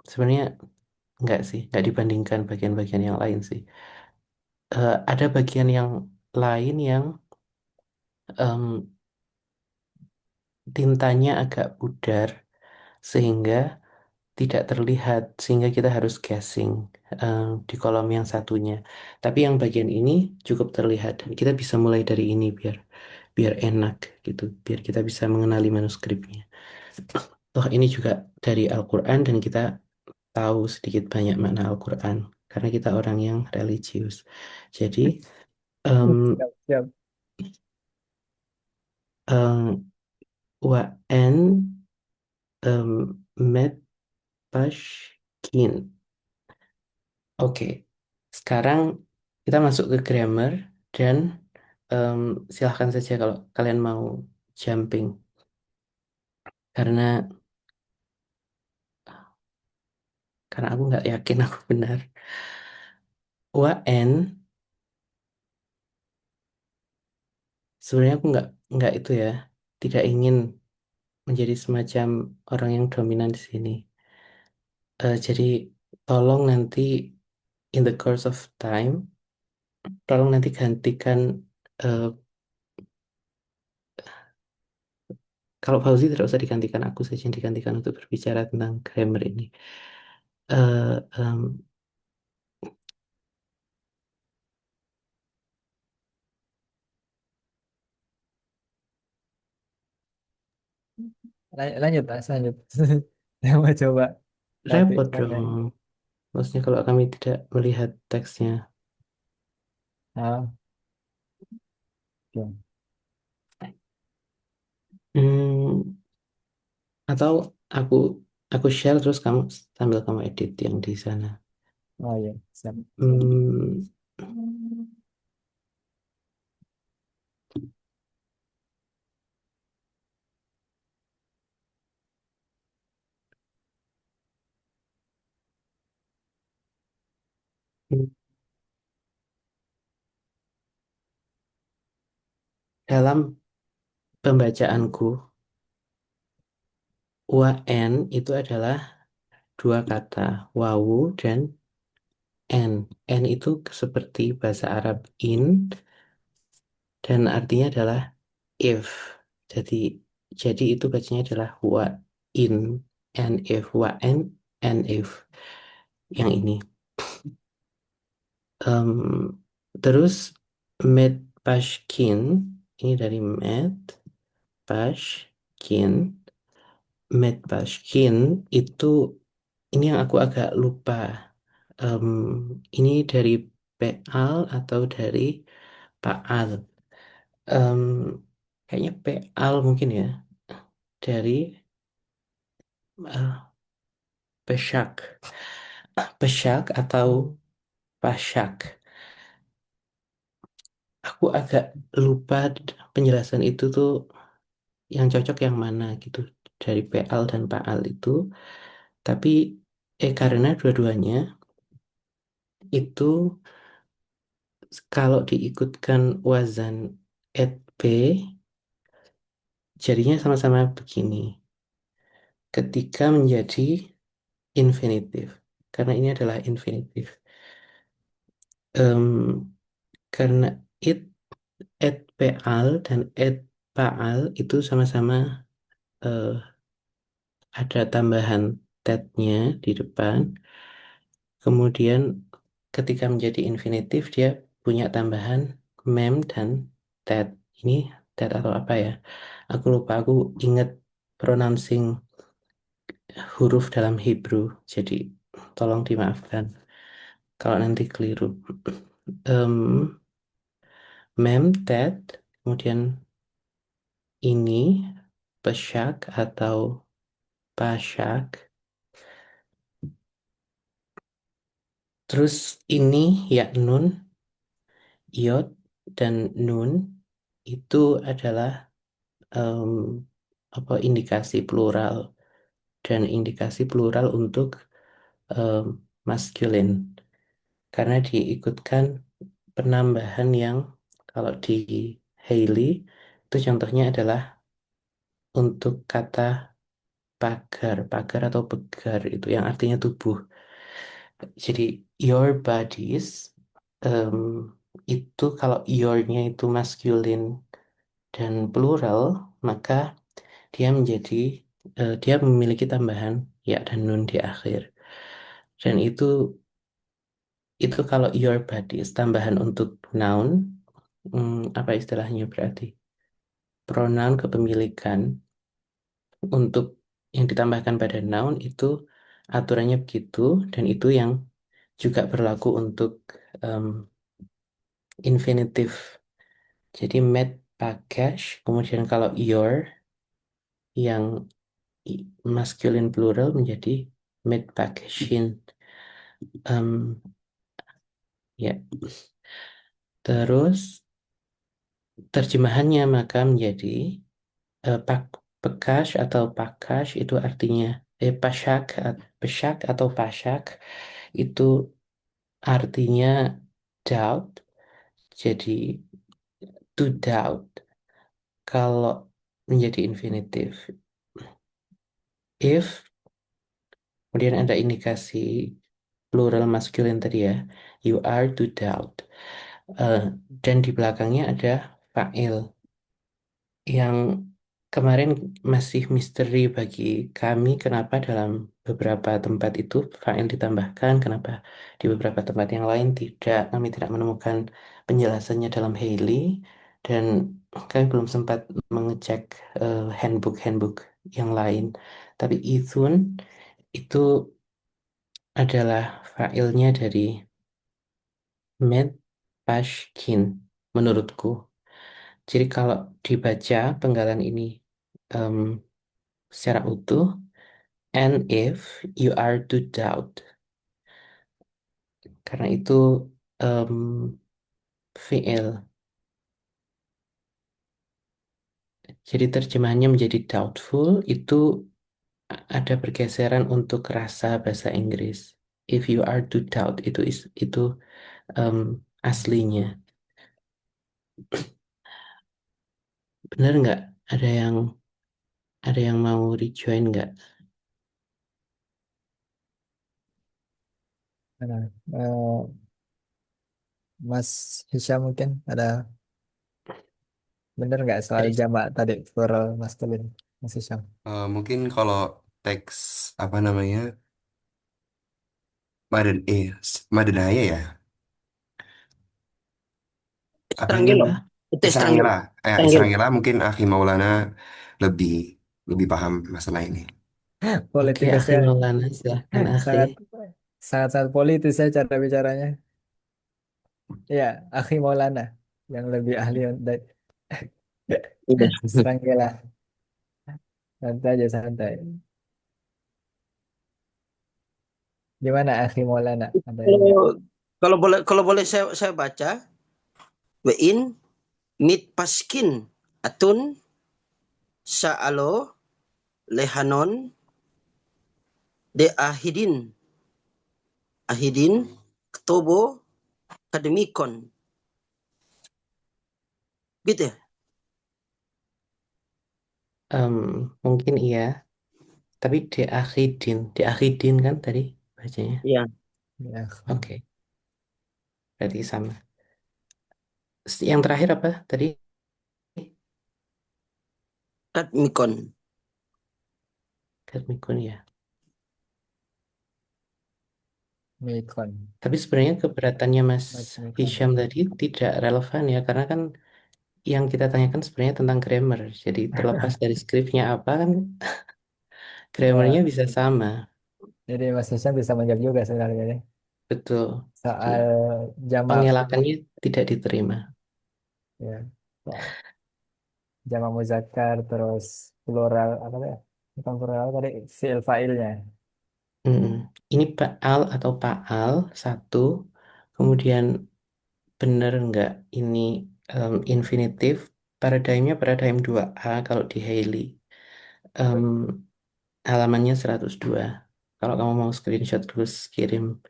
sebenarnya enggak sih, enggak dibandingkan bagian-bagian yang lain sih. Ada bagian yang lain yang em, tintanya agak pudar sehingga tidak terlihat, sehingga kita harus guessing di kolom yang satunya. Tapi yang bagian ini cukup terlihat dan kita bisa mulai dari ini biar biar enak gitu, biar kita bisa mengenali manuskripnya. Toh ini juga dari Al-Quran dan kita tahu sedikit banyak makna Al-Quran karena kita orang yang religius. Jadi em, Siap, siap. em, WN Med Pashkin. Oke, sekarang kita masuk ke grammar dan em, silahkan saja kalau kalian mau jumping karena aku nggak yakin aku benar. UN sebenarnya aku nggak itu ya, tidak ingin menjadi semacam orang yang dominan di sini. Jadi tolong nanti in the course of time, tolong nanti gantikan eh, kalau Fauzi tidak usah digantikan, aku saja yang digantikan untuk berbicara tentang grammar ini. Eh, em, Lanjut, Mas, lanjut. Saya mau coba nanti repot pakai. dong. Maksudnya kalau kami tidak melihat teksnya. Ah, oke. Hmm, atau aku share terus kamu sambil kamu edit yang di sana. Oh iya, siap. Hmm, dalam pembacaanku, UN itu adalah dua kata, wawu dan N. N itu seperti bahasa Arab in dan artinya adalah if. Jadi itu bacanya adalah wa in and if, wa and if. Yang ini. Em, terus Med Pashkin ini dari Pashkin. Med Pashkin itu ini yang aku agak lupa. Em, ini dari Peal atau dari Paal? Em, kayaknya Peal mungkin ya. Dari Pesyak. Pesyak atau Pasyak. Aku agak lupa penjelasan itu tuh yang cocok yang mana gitu dari PL dan PAL itu. Tapi karena dua-duanya itu kalau diikutkan wazan et B jadinya sama-sama begini. Ketika menjadi infinitif. Karena ini adalah infinitif. Em, karena it, et PAL dan et PAL itu sama-sama eh, ada tambahan tet-nya di depan. Kemudian ketika menjadi infinitif dia punya tambahan mem dan tet. Ini tet atau apa ya? Aku lupa, aku ingat pronouncing huruf dalam Hebrew. Jadi tolong dimaafkan kalau nanti keliru. Em, mem, tet, kemudian ini pesyak atau pasyak. Terus ini ya nun, iot, dan nun itu adalah em, apa indikasi plural dan indikasi plural untuk em, maskulin karena diikutkan penambahan yang kalau di Hailey itu contohnya adalah untuk kata pagar atau pegar itu yang artinya tubuh. Jadi your bodies em, itu kalau your-nya itu maskulin dan plural maka dia menjadi dia memiliki tambahan ya dan nun di akhir. Dan itu kalau your body tambahan untuk noun, apa istilahnya berarti? Pronoun kepemilikan untuk yang ditambahkan pada noun itu aturannya begitu dan itu yang juga berlaku untuk em, infinitif. Jadi met package, kemudian kalau your yang masculine plural menjadi met packaging. Em, ya. Terus terjemahannya maka menjadi pak pekash atau pakash itu artinya pesyak atau pasyak itu artinya doubt. Jadi to doubt kalau menjadi infinitif. If kemudian ada indikasi plural masculine tadi ya, you are to doubt. Eh, dan di belakangnya ada fa'il yang kemarin masih misteri bagi kami kenapa dalam beberapa tempat itu fa'il ditambahkan, kenapa di beberapa tempat yang lain tidak. Kami tidak menemukan penjelasannya dalam Haley dan kami belum sempat mengecek handbook-handbook yang lain. Tapi Ithun itu adalah fa'ilnya dari Met Pashkin menurutku. Jadi kalau dibaca penggalan ini em, secara utuh, and if you are to doubt, karena itu em, fiil. Jadi terjemahannya menjadi doubtful itu ada pergeseran untuk rasa bahasa Inggris. If you are to doubt itu em, aslinya. Bener nggak? Ada yang ada yang mau rejoin nggak? Nah, Mas Hisham mungkin ada bener nggak soal Dari jamak tadi plural maskulin, Mas Hisham? Mungkin kalau teks apa namanya Madenaya ya, apa Estrangelo. apa? Itu Estrangelo. Israngela, Estrangelo. Israngela mungkin Akhi Maulana lebih lebih paham masalah ini. Oke, Akhi Politisnya Maulana, silahkan Akhi. sangat sangat sangat politis ya cara bicaranya. Ya, Akhi Maulana yang lebih ahli untuk Iya. Serangga. Santai aja santai. Gimana Akhi Maulana? Ada ini nggak? Kalau kalau boleh saya baca, Wein mit paskin atun sa'alo lehanon de ahidin ketobo akademikon, gitu ya. Em, mungkin iya, tapi di akhidin kan tadi bacanya. Iya, Ya, Oke, berarti sama. Yang terakhir apa tadi? akademikon. Katmikun ya. Mikon, Tapi sebenarnya keberatannya Mas Mas Mikon. Hisham tadi tidak relevan ya, karena kan yang kita tanyakan sebenarnya tentang grammar. Jadi terlepas dari skripnya apa kan, grammarnya Ya, bisa sama. jadi Mas Hisham bisa menjawab juga sebenarnya ya. Betul. Jadi Soal jamak pengelakannya tidak diterima. ya, soal jamak muzakkar terus plural apa ya? Bukan plural tadi fiil fa'ilnya. Mm-mm. Ini Paal atau Paal satu, kemudian benar nggak ini infinitif? Paradigmnya paradigm 2A kalau di Haley. Em, halamannya 102. Kalau kamu mau screenshot terus kirim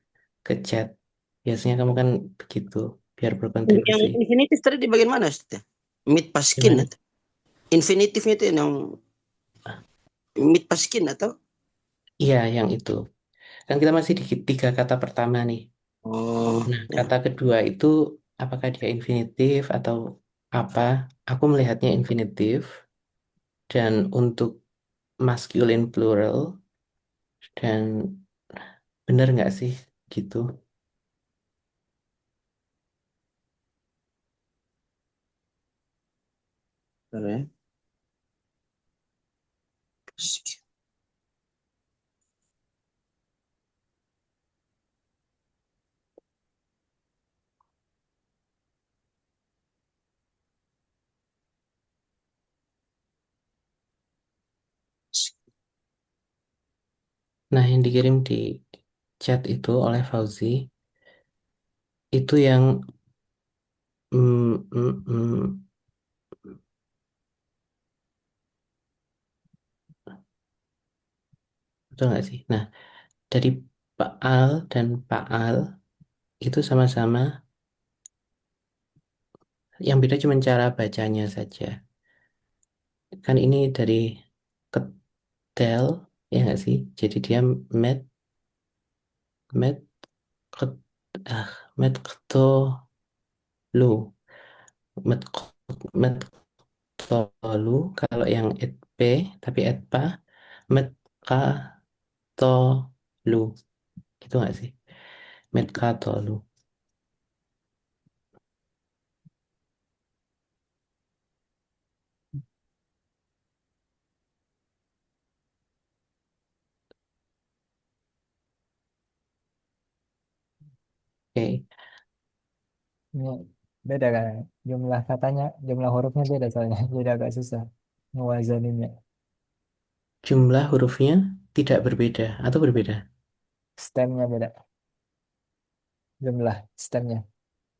ke chat. Biasanya kamu kan begitu, biar Yang berkontribusi. infinitif tadi di bagian mana, Ustaz? Mit paskin Gimana? atau infinitifnya itu yang mit paskin atau? Iya, yang itu. Kan kita masih di tiga kata pertama nih. Oh, Nah, ya. kata kedua itu apakah dia infinitif atau apa? Aku melihatnya infinitif. Dan untuk masculine plural, dan bener nggak sih gitu? Bentar ya. Nah, yang dikirim di chat itu oleh Fauzi, itu yang mm, mm, mm. Betul nggak sih? Nah, dari Pak Al dan Pak Al itu sama-sama, yang beda cuma cara bacanya saja. Kan ini dari ketel, ya nggak sih? Jadi dia met, met, ket, ah, met ketolu, met, met ketolu. Kalau yang et p, tapi et pa, met katolu, gitu nggak sih? Met katolu. Oke. Ini beda kan? Jumlah katanya, jumlah hurufnya beda soalnya. Jadi agak susah ngewazaninnya. Jumlah hurufnya tidak berbeda atau berbeda. Stemnya beda. Jumlah stemnya.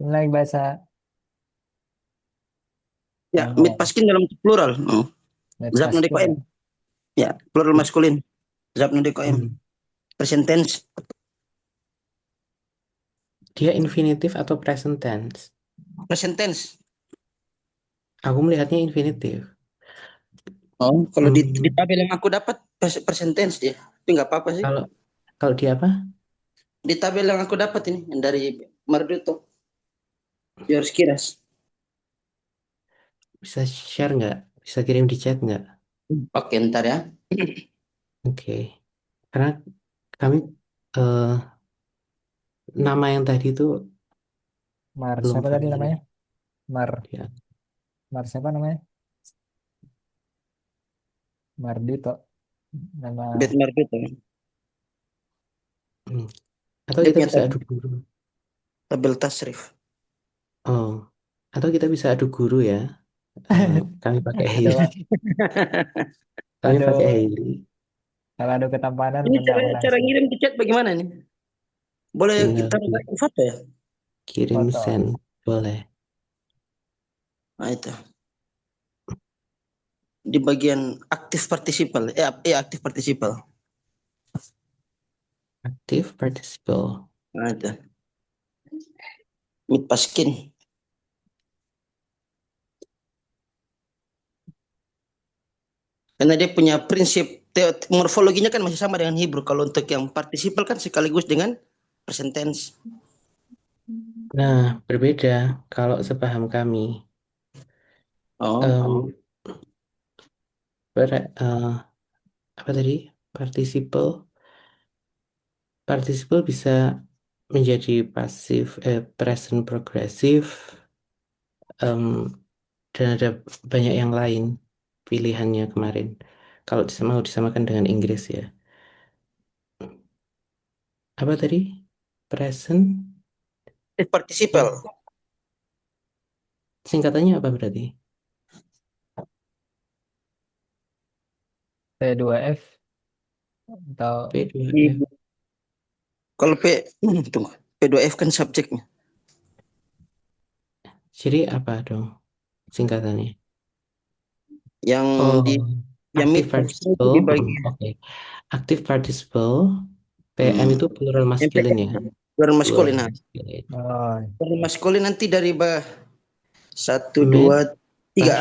Ini lagi bahasa Ya, mit anu, paskin dalam plural. Oh. Zat Netpaskin DKM. ya. Ya, plural maskulin. Zat DKM. Hmm. Present tense. Dia infinitif atau present tense? Present tense. Aku melihatnya infinitif. Oh, kalau di Hmm. tabel yang aku dapat present tense dia. Tapi nggak apa-apa sih. Kalau kalau dia apa? Di tabel yang aku dapat ini yang dari Marduto, George Kiras. Bisa share nggak? Bisa kirim di chat nggak? Oke, ntar ya. Oke. Karena kami eh, nama yang tadi itu Mar, belum siapa tadi familiar namanya? Mar, dia. Mar siapa namanya? Mardito. Bet Nama Marduto. Hmm. Atau Dia kita punya bisa adu guru. tabel tasrif. Oh. Atau kita bisa adu guru ya. Eh, kami pakai Hailey. aduh, Kami pakai aduh, Hailey. kalau ada ketampanan Ini menang cara menang cara sih. ngirim di chat bagaimana nih? Boleh Tinggal kita foto ya? kirim Foto. send. Boleh. Nah itu di bagian aktif participal. Aktif participal. Active participle. Nah itu mit paskin. Karena dia punya prinsip morfologinya kan masih sama dengan Hebrew. Kalau untuk yang participal kan sekaligus dengan present tense. Nah, berbeda kalau sepaham kami. Oh, Em, apa tadi? Participle. Participle bisa menjadi pasif, present progresif, em, dan ada banyak yang lain pilihannya kemarin. Kalau mau disamakan dengan Inggris ya. Apa tadi? Present. aktif participal. Sing- Singkatannya apa berarti? T2F atau P2F. Kalau tunggu. P2F kan subjeknya. Jadi apa dong singkatannya? Yang Oh, di yang active mid paskin itu participle. di bagian Oke. Active participle. PM hmm, itu plural masculine ya. MPM. Plural Plural maskulin. Nah, masculine. oh, plural maskulin nanti dari satu Met dua tiga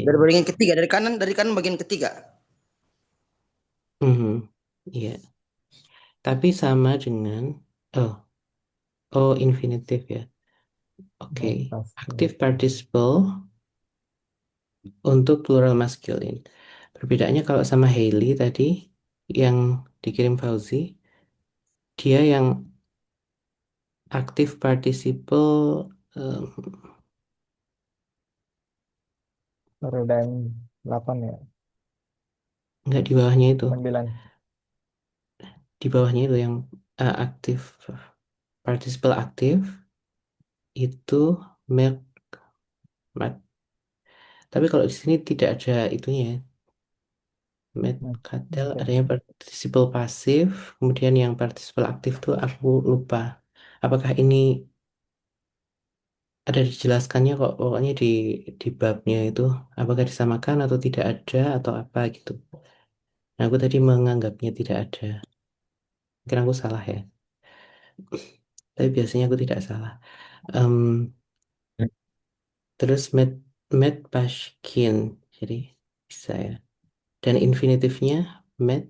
dari passion. bagian ketiga dari kanan bagian ketiga. Mhm. Iya. Tapi sama dengan oh infinitif ya. Oke. Netpaskin. Active participle untuk plural masculine. Perbedaannya kalau sama Hailey tadi yang dikirim Fauzi, dia yang active participle Baru dan 8 ya. nggak di bawahnya itu. 9. Di bawahnya itu yang aktif participle aktif itu milk mat. Tapi kalau di sini tidak ada itunya ya. Met katel Oke. adanya participle pasif, kemudian yang participle aktif tuh aku lupa. Apakah ini ada dijelaskannya kok, pokoknya di babnya itu apakah disamakan atau tidak ada atau apa gitu. Nah, aku tadi menganggapnya tidak ada. Mungkin aku salah ya, tapi biasanya aku tidak salah. Em, terus met Pashkin, jadi bisa ya. Dan infinitifnya met,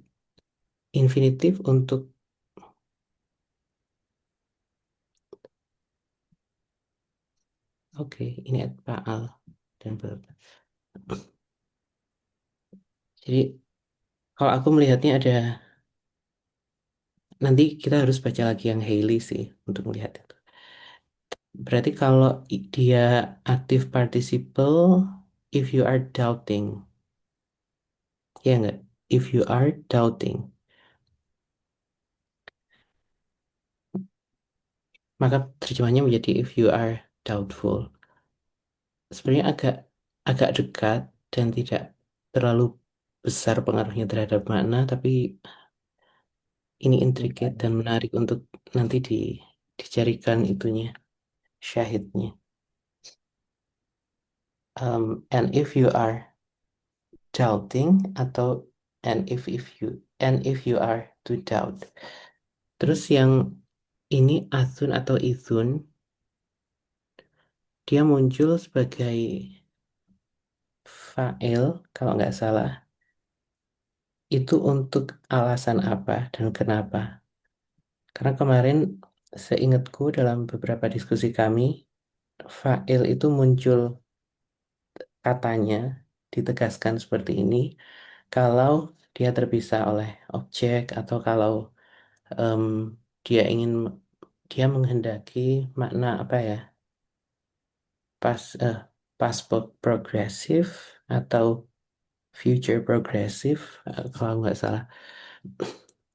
infinitif untuk, oke, ini at Paal dan bla-bla. Jadi kalau aku melihatnya ada, nanti kita harus baca lagi yang Haley sih untuk melihat itu. Berarti kalau dia active participle, if you are doubting, ya enggak? If you are doubting, maka terjemahnya menjadi if you are doubtful. Sebenarnya agak agak dekat dan tidak terlalu besar pengaruhnya terhadap makna, tapi ini intricate dan menarik untuk nanti dicarikan itunya, syahidnya. And if you are doubting atau and if you are to doubt. Terus yang ini Athun atau Ithun, dia muncul sebagai fa'il kalau nggak salah. Itu untuk alasan apa dan kenapa? Karena kemarin seingatku dalam beberapa diskusi kami, fa'il itu muncul katanya ditegaskan seperti ini kalau dia terpisah oleh objek atau kalau em, dia ingin dia menghendaki makna apa ya, pas progresif atau future progresif, kalau nggak salah.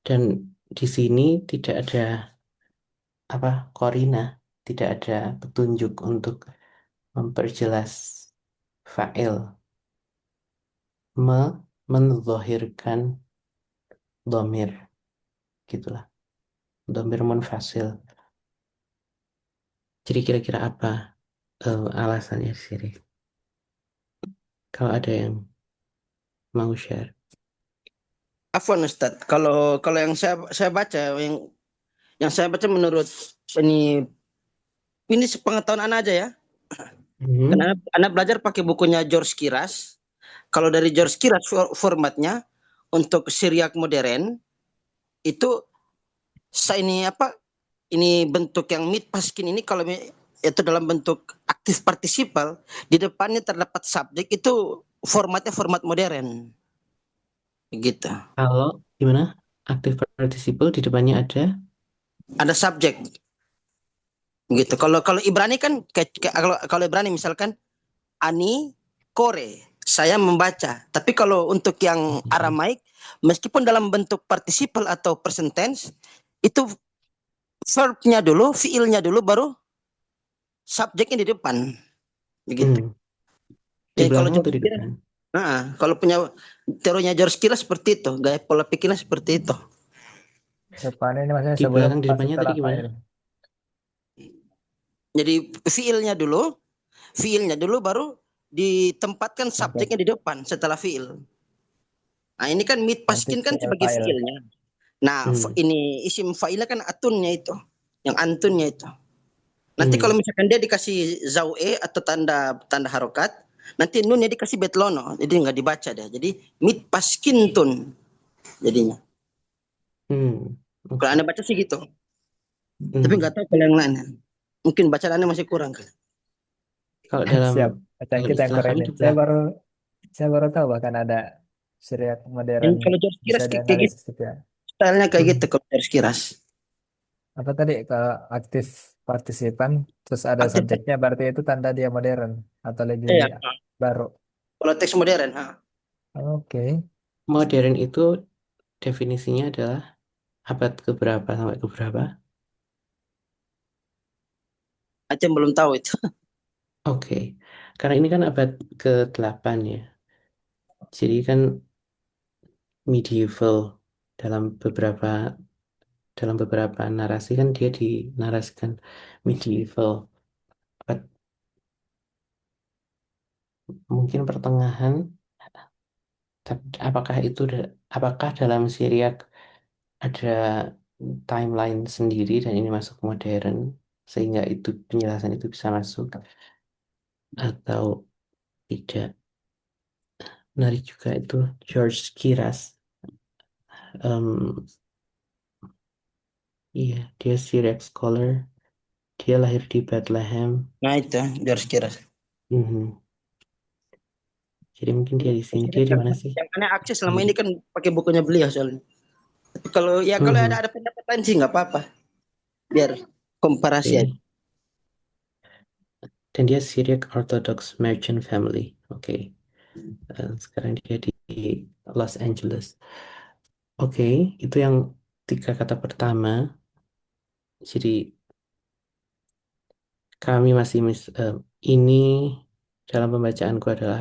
Dan di sini tidak ada apa, korina, tidak ada petunjuk untuk memperjelas fa'il, me menzahirkan domir, gitulah, domir munfasil. Jadi kira-kira apa alasannya di sini? Kalau ada yang mau share. Afwan Ustadz, kalau kalau yang saya baca yang saya baca menurut ini ini sepengetahuan anak aja ya. Hmm. Karena anak belajar pakai bukunya George Kiras. Kalau dari George Kiras formatnya untuk Syriak modern itu saya ini apa? Ini bentuk yang mid paskin ini kalau itu dalam bentuk aktif partisipal di depannya terdapat subjek itu formatnya format modern gitu. Kalau gimana? Aktif participle di depannya ada. Ada subjek gitu. Kalau kalau Ibrani kan kalau Ibrani misalkan ani kore saya membaca. Tapi kalau untuk yang Aramaik meskipun dalam bentuk participle atau present tense itu verbnya dulu, fiilnya dulu baru subjeknya di depan begitu. Hmm. Di Jadi kalau belakang George atau di Kira, depan? kalau punya teorinya George Kira seperti itu, gaya pola pikirnya seperti itu. Depannya ini maksudnya Di sebelum belakang di pas depannya tadi setelah gimana? file. Jadi fiilnya dulu baru ditempatkan Oke, subjeknya di depan setelah fiil. Nah, ini kan mid nanti paskin kan ke sebagai file. fiilnya. Nah, Hmm. ini isim fa'ilnya kan atunnya itu, yang antunnya itu. Nanti kalau Hmm. misalkan dia dikasih zaue atau tanda tanda harokat, nanti nunnya dikasih betlono, jadi nggak dibaca deh. Jadi mit paskin tun jadinya. Hmm. Kalau Oke. anda baca sih gitu, tapi nggak Hmm. tahu kalau yang lain. Mungkin bacaannya masih kurang kan. Kalau dalam Siap. Bacaan kita yang istilah keren kami ini. di belakang. Saya baru tahu bahkan ada serial Dan modern kalau George bisa Kiras kayak gitu, dianalisis juga. stylenya kayak gitu Hmm. kalau George Kiras. Apa tadi kalau aktif partisipan terus ada Aktif, subjeknya berarti itu tanda dia modern atau lebih ya. baru. Kalau teks modern, Oke. Modern itu definisinya adalah abad keberapa sampai keberapa? Aceh belum tahu itu. Oke. Karena ini kan abad ke-8 ya. Jadi kan medieval dalam beberapa dalam beberapa narasi kan dia dinarasikan medieval. mungkin pertengahan, tapi apakah dalam Syriak ada timeline sendiri dan ini masuk modern sehingga itu penjelasan itu bisa masuk atau tidak. Menarik juga itu George Kiras. Em, iya, dia Syriac scholar. Dia lahir di Bethlehem. Nah itu George Kiras. Mhm. Jadi mungkin dia di sini. George Dia Kiras di mana sih? yang aneh akses selama Di. ini kan pakai bukunya beliau soalnya. Tapi kalau Mhm. ada pendapat lain sih nggak apa-apa. Biar komparasi aja. Oke. Dan dia Syriac Orthodox Merchant Family. Oke. Sekarang dia di Los Angeles. Oke, itu yang tiga kata pertama. Jadi kami masih ini dalam pembacaanku adalah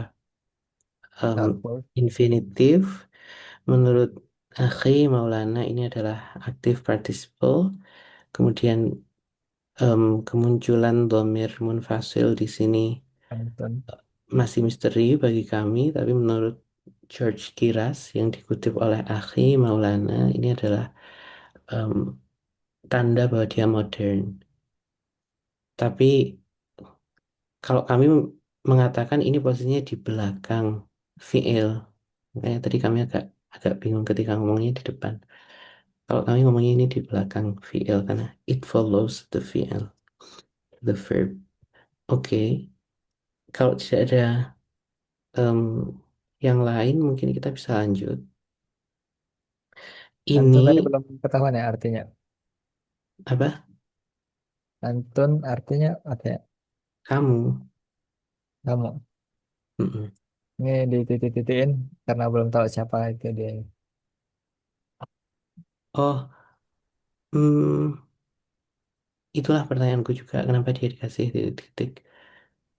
em, Doubtful. infinitif. Menurut Akhi Maulana ini adalah aktif participle. Kemudian kemunculan domir munfasil di sini Anton. masih misteri bagi kami, tapi menurut George Kiras yang dikutip oleh Akhi Maulana ini adalah em, tanda bahwa dia modern. Tapi kalau kami mengatakan ini posisinya di belakang fiil, makanya tadi kami agak agak bingung ketika ngomongnya di depan. Kalau kami ngomongnya ini di belakang fiil karena it follows the fiil, the verb. Oke, kalau tidak ada em, yang lain mungkin kita bisa lanjut. Anton tadi Ini belum ketahuan ya artinya. apa? Anton artinya apa ya? Kamu. Kamu. Mm-mm. Ini dititik-titikin karena belum tahu siapa itu dia. Oh, hmm, itulah pertanyaanku juga. Kenapa dia dikasih titik-titik?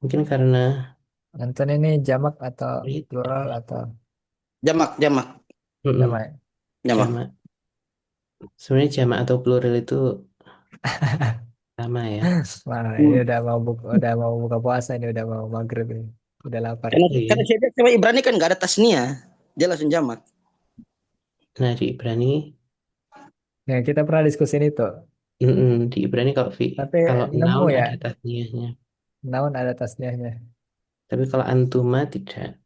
Mungkin karena Anton ini jamak atau it, plural atau Jamak, jamak, mm-mm, jamak? jamak. jamak. Sebenarnya jamak atau plural itu sama ya. Wah, ini udah mau buka puasa ini udah mau maghrib ini. Udah lapar. Karena Iya. saya lihat sama Ibrani kan nggak ada tasnia, dia langsung jamak. Nah, di Ibrani, Ya, kita pernah diskusin itu. di Ibrani kalau Tapi kalau nemu noun ya, ada tasniahnya. naon ada tasniahnya. Tapi kalau antuma tidak.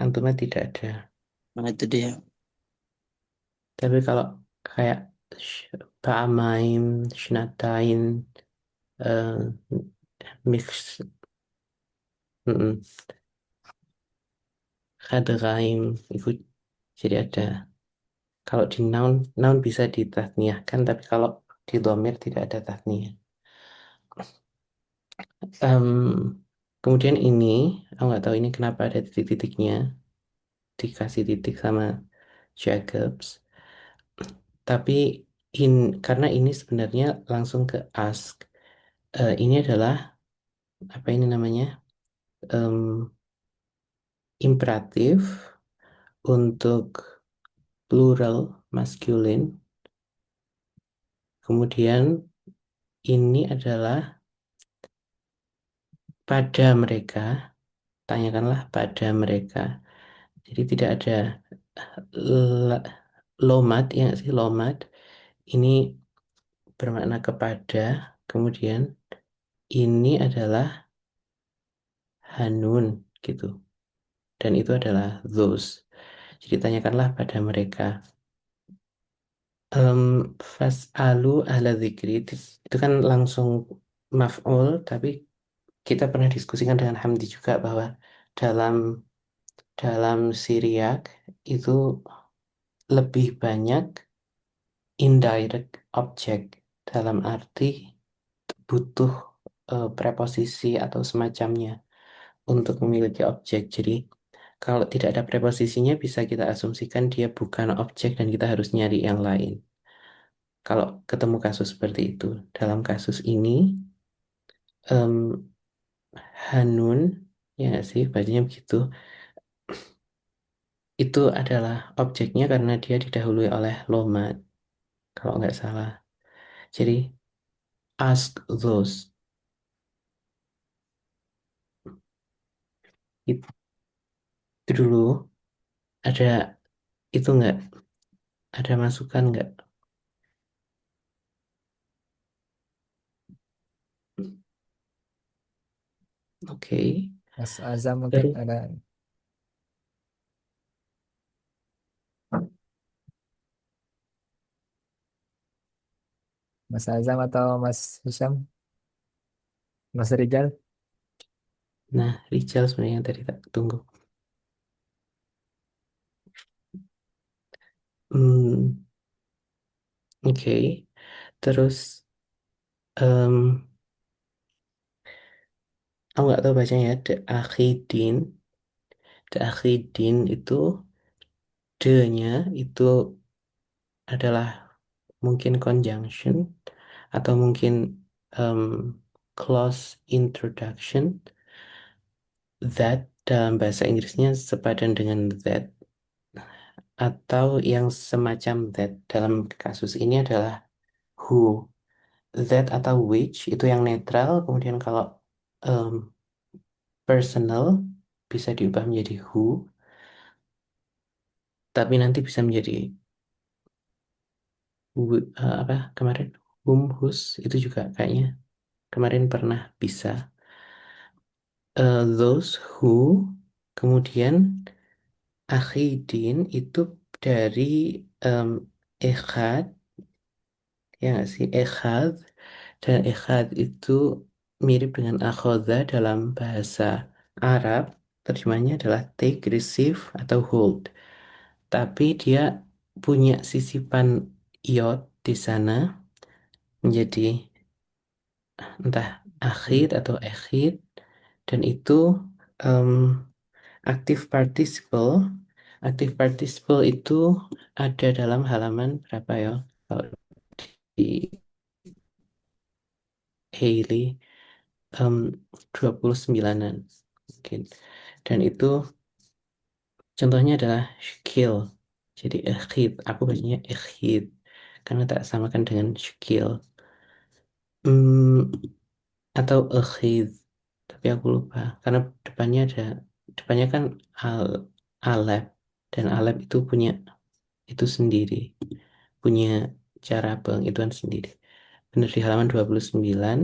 Antuma tidak ada. Nah itu dia. Tapi kalau kayak Ba'amain, Shnatain, eh, Mix, mm, Khadgaim, itu jadi ada. Kalau di noun, noun bisa ditasniahkan, tapi kalau di domir tidak ada tasniah. Em, kemudian ini, aku nggak tahu ini kenapa ada titik-titiknya, dikasih titik sama Jacobs. Tapi karena ini sebenarnya langsung ke ask. Ini adalah apa ini namanya? Em, imperatif untuk plural maskulin. Kemudian ini adalah pada mereka, tanyakanlah pada mereka. Jadi tidak ada l- lomat, ya nggak sih lomat. Ini bermakna kepada. Kemudian ini adalah hanun gitu. Dan itu adalah those. Jadi tanyakanlah pada mereka. Em, Fas'alu ahla dzikri itu kan langsung maf'ul, tapi kita pernah diskusikan dengan Hamdi juga bahwa dalam dalam Syriak itu lebih banyak indirect object dalam arti butuh preposisi atau semacamnya untuk memiliki objek. Jadi kalau tidak ada preposisinya bisa kita asumsikan dia bukan objek dan kita harus nyari yang lain. Kalau ketemu kasus seperti itu, dalam kasus ini em, Hanun, ya nggak sih, bacanya begitu, itu adalah objeknya karena dia didahului oleh Lomat, kalau nggak salah. Jadi ask those. Itu dulu ada itu nggak? Ada masukan nggak? Oke. Mas Azam mungkin Terus ada. Mas Azam atau Mas Hisham, Mas Rijal. nah, Rijal sebenarnya yang tadi tak tunggu. Hmm, oke. Terus em, aku nggak tahu bacanya The Akhidin. The Akhidin itu D-nya itu adalah mungkin conjunction atau mungkin em, clause introduction. That dalam bahasa Inggrisnya sepadan dengan that atau yang semacam that dalam kasus ini adalah who. That atau which itu yang netral. Kemudian kalau em, personal bisa diubah menjadi who, tapi nanti bisa menjadi apa kemarin whom, whose itu juga kayaknya kemarin pernah bisa. Those who, kemudian akhidin itu dari em, echad, ya nggak sih, echad, dan echad itu mirip dengan akhoda dalam bahasa Arab. Terjemahnya adalah take, receive, atau hold. Tapi dia punya sisipan iot di sana menjadi entah akhir atau ekhid, dan itu em, active participle. Active participle itu ada dalam halaman berapa ya? Kalau di Haley em, 29-an mungkin. Dan itu contohnya adalah skill. Jadi ekhid, aku bacanya ekhid karena tak samakan dengan skill. Hmm, atau ekhid, tapi aku lupa karena depannya kan al alep, dan alep itu punya itu sendiri, punya cara penghitungan sendiri. Benar di halaman 29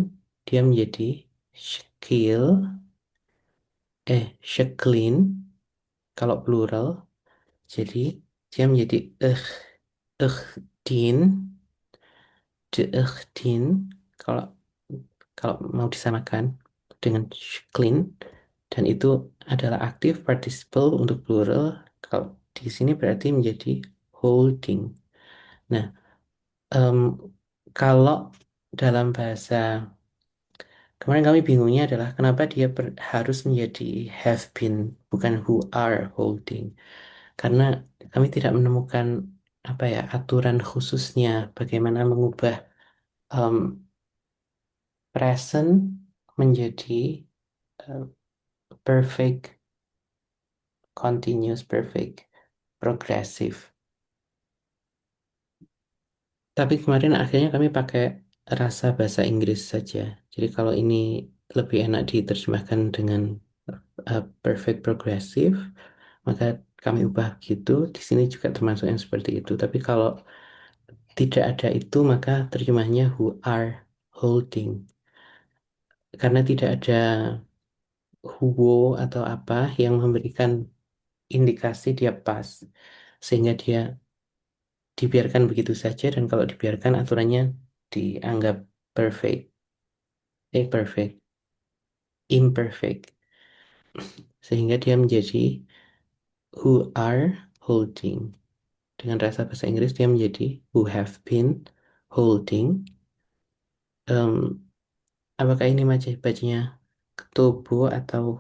dia menjadi shekil, sheklin kalau plural, jadi dia menjadi din, din kalau kalau mau disamakan dengan clean, dan itu adalah aktif participle untuk plural. Kalau di sini berarti menjadi holding. Nah, em, kalau dalam bahasa kemarin kami bingungnya adalah kenapa dia harus menjadi have been bukan who are holding. Karena kami tidak menemukan apa ya aturan khususnya bagaimana mengubah em, present menjadi eh, perfect, continuous, perfect, progressive. Tapi kemarin akhirnya kami pakai rasa bahasa Inggris saja. Jadi kalau ini lebih enak diterjemahkan dengan perfect progressive, maka kami ubah gitu. Di sini juga termasuk yang seperti itu. Tapi kalau tidak ada itu, maka terjemahnya who are holding. Karena tidak ada who atau apa yang memberikan indikasi dia pas. Sehingga dia dibiarkan begitu saja, dan kalau dibiarkan aturannya dianggap perfect, perfect, imperfect, sehingga dia menjadi who are holding. Dengan rasa bahasa Inggris dia menjadi who have been holding. Em, apakah ini bacanya ketobo atau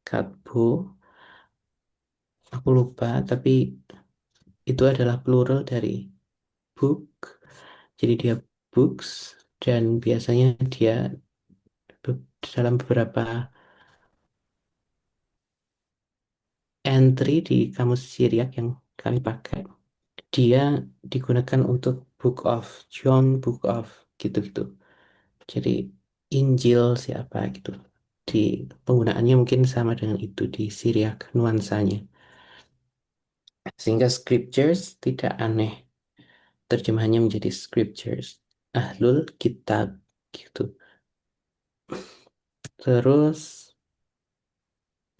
katbo? Aku lupa, tapi itu adalah plural dari book. Jadi dia books, dan biasanya dia dalam beberapa entry di kamus Syriak yang kami pakai, dia digunakan untuk Book of John, Book of gitu-gitu. Jadi Injil siapa gitu. di penggunaannya mungkin sama dengan itu di Syriac nuansanya. Sehingga scriptures tidak aneh. Terjemahannya menjadi scriptures. Ahlul kitab gitu. Terus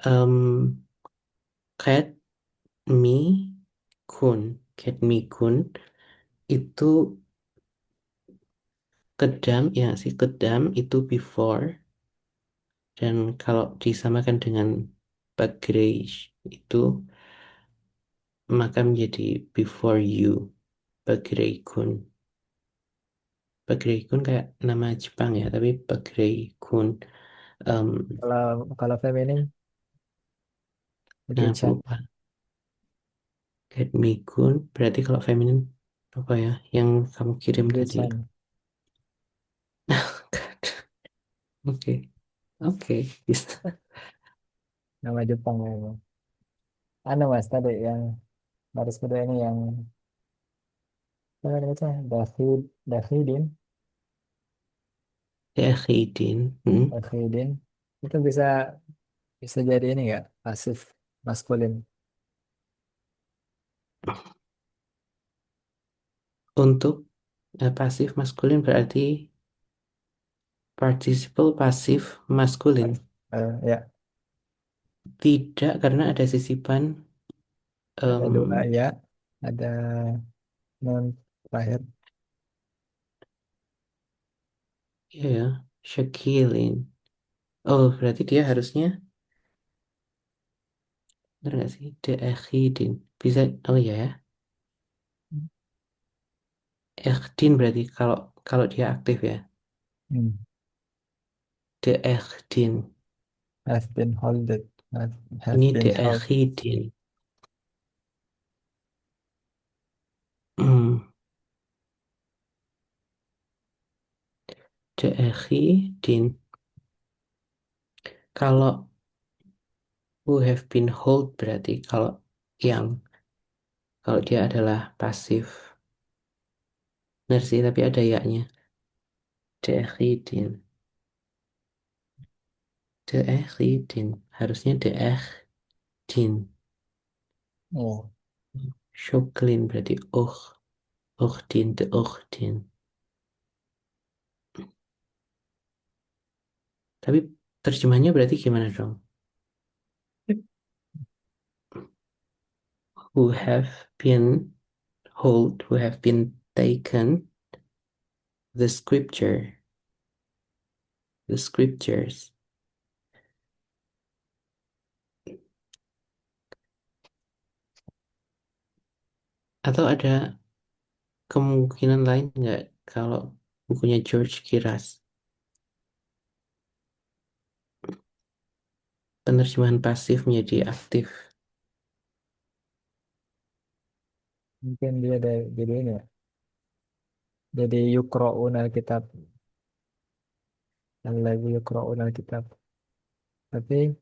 em cat me kun. Cat me kun itu kedam ya sih kedam itu before dan kalau disamakan dengan bagreish itu maka menjadi before you bagreikun. Bagreikun kayak nama Jepang ya tapi bagreikun. Em, Kalau kalau feminim, nah aku Gichan, lupa. Get me kun berarti kalau feminin apa ya yang kamu kirim tadi. Gichan. Oke, oke, bisa. Nama Jepang memang. Anu mas tadi yang baris kedua ini yang apa namanya Davidin, Ya, Khidin. Hmm. Davidin itu bisa bisa jadi ini nggak pasif maskulin. Untuk pasif maskulin berarti participle pasif maskulin. Ya Tidak karena ada sisipan ada dua em, ya, ada non terakhir. ya, ya, Shakilin. Oh, berarti dia harusnya benar nggak sih? De Khidin. Bisa, oh ya, ya. Ekhdin berarti kalau kalau dia aktif ya. Hmm. De Ekhdin. Have been holded, have Ini been De held. Khidin. Hmm. De Khidin. Kalau who have been hold berarti yang kalau dia adalah pasif. Benar sih, tapi ada yaknya. Dekhidin. Dekhidin. Harusnya deekhdin. Oh, Shuklin berarti ukhdin, deukhdin. Tapi terjemahnya berarti gimana dong? Who have been hold, who have been taken the scripture, the scriptures. Atau ada kemungkinan lain nggak kalau bukunya George Kiras? Penerjemahan pasif menjadi aktif. mungkin dia dari jadi ini ya. Jadi yukroun alkitab, lagi yukroun alkitab. Tapi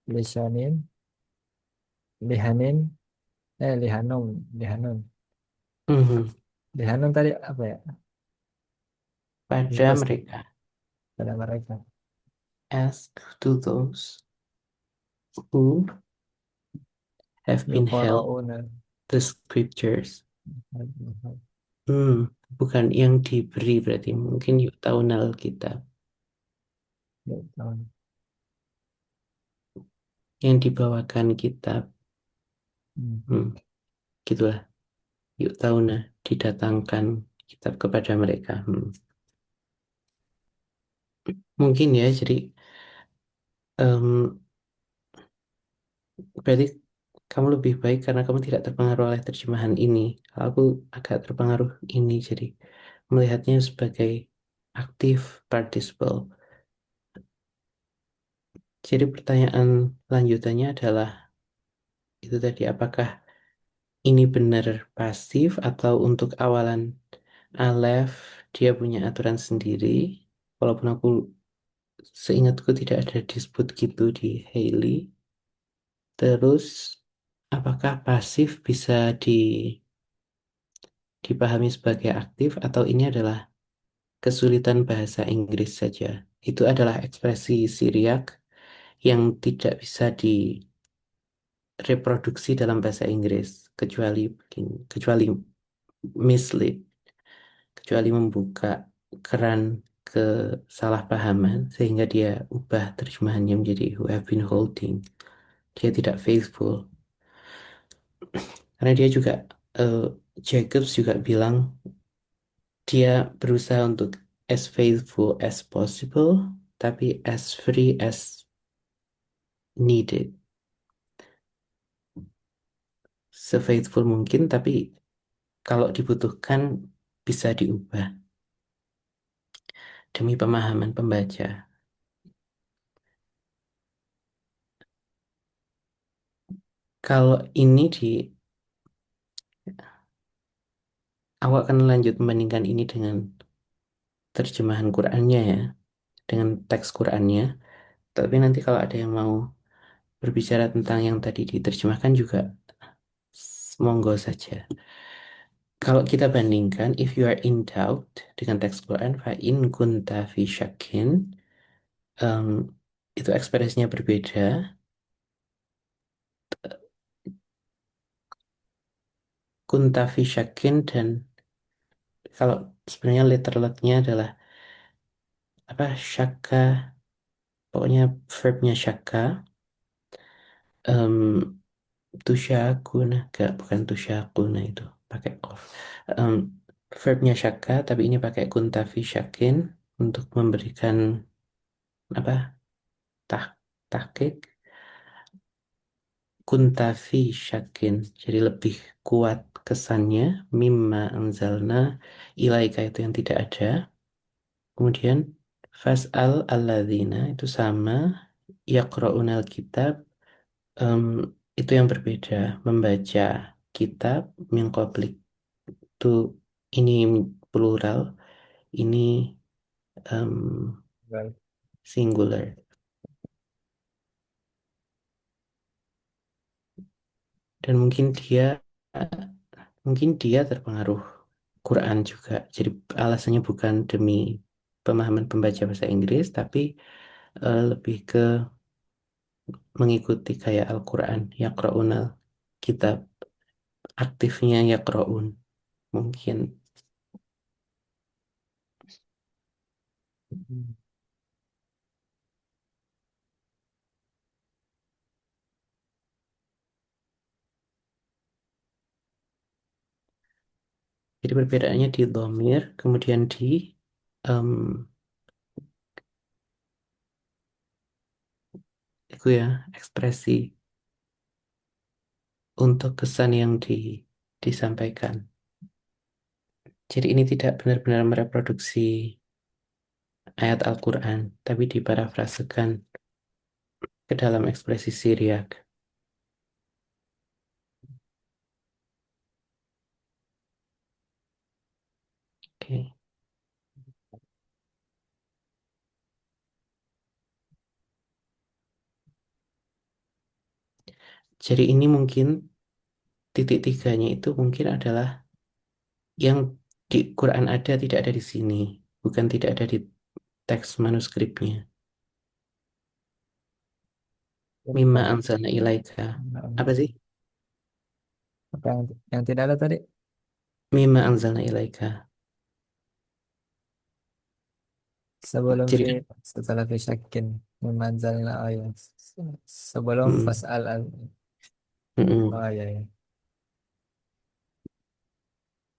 lisanin, lihanin, lihanum, lihanun, Mhm. lihanun tadi apa ya? Pada Jelaskan mereka. pada mereka. Ask to those who have been held Yukroun. the scriptures. Hmm, bukan yang diberi berarti mungkin yuk taunal kita. Yang dibawakan kitab. Hmm, gitulah. Yuk tauna didatangkan kitab kepada mereka. Mungkin ya, jadi em, berarti kamu lebih baik karena kamu tidak terpengaruh oleh terjemahan ini. Kalau aku agak terpengaruh ini, jadi melihatnya sebagai aktif participle. Jadi pertanyaan lanjutannya adalah itu tadi apakah ini benar pasif atau untuk awalan Aleph dia punya aturan sendiri. Walaupun aku seingatku tidak ada dispute gitu di Haley. Terus apakah pasif bisa dipahami sebagai aktif atau ini adalah kesulitan bahasa Inggris saja. Itu adalah ekspresi Syriak yang tidak bisa direproduksi dalam bahasa Inggris kecuali mislead, kecuali membuka keran kesalahpahaman sehingga dia ubah terjemahannya menjadi who have been holding. Dia tidak faithful. Karena dia juga eh, Jacobs juga bilang dia berusaha untuk as faithful as possible, tapi as free as needed. Se-faithful mungkin, tapi kalau dibutuhkan bisa diubah demi pemahaman pembaca. Kalau ini awak akan lanjut membandingkan ini dengan terjemahan Qurannya ya, dengan teks Qurannya. Tapi nanti kalau ada yang mau berbicara tentang yang tadi diterjemahkan juga monggo saja. Kalau kita bandingkan, if you are in doubt dengan teks Quran, fa in kunta fi syakin, em, itu ekspresinya berbeda. Kunta fi syakin dan kalau sebenarnya letterletnya adalah apa syaka, pokoknya verbnya syaka, em, tusyakuna, gak bukan tusyakuna itu pakai kof. Em, verbnya syaka, tapi ini pakai kunta fi syakin untuk memberikan apa tah tahqiq. Kuntafi syakin, jadi lebih kuat kesannya. Mimma anzalna ilaika itu yang tidak ada. Kemudian fas'al alladzina itu sama. Yaqra'unal kitab, em, itu yang berbeda. Membaca kitab min qablik itu ini plural, ini em, Baik. singular. Dan mungkin dia terpengaruh Quran juga. Jadi alasannya bukan demi pemahaman pembaca bahasa Inggris, tapi lebih ke mengikuti kayak Al-Quran, yaqra'unal kitab, aktifnya yaqra'un mungkin. Hmm. Jadi perbedaannya di dhamir, kemudian di em, itu ya ekspresi untuk kesan yang disampaikan. Jadi ini tidak benar-benar mereproduksi ayat Al-Quran, tapi diparafrasekan ke dalam ekspresi Syriak. Oke. Jadi ini mungkin titik tiganya itu mungkin adalah yang di Quran ada tidak ada di sini, bukan tidak ada di teks manuskripnya. Mimma Baik. anzalna ilaika. Apa sih? Apa yang tidak ada tadi? Mimma anzalna ilaika. Sebelum Jadi setelah fisyakin memanzalna ayat. Sebelum mm, fas'al al. mm. Oh, ya, ya.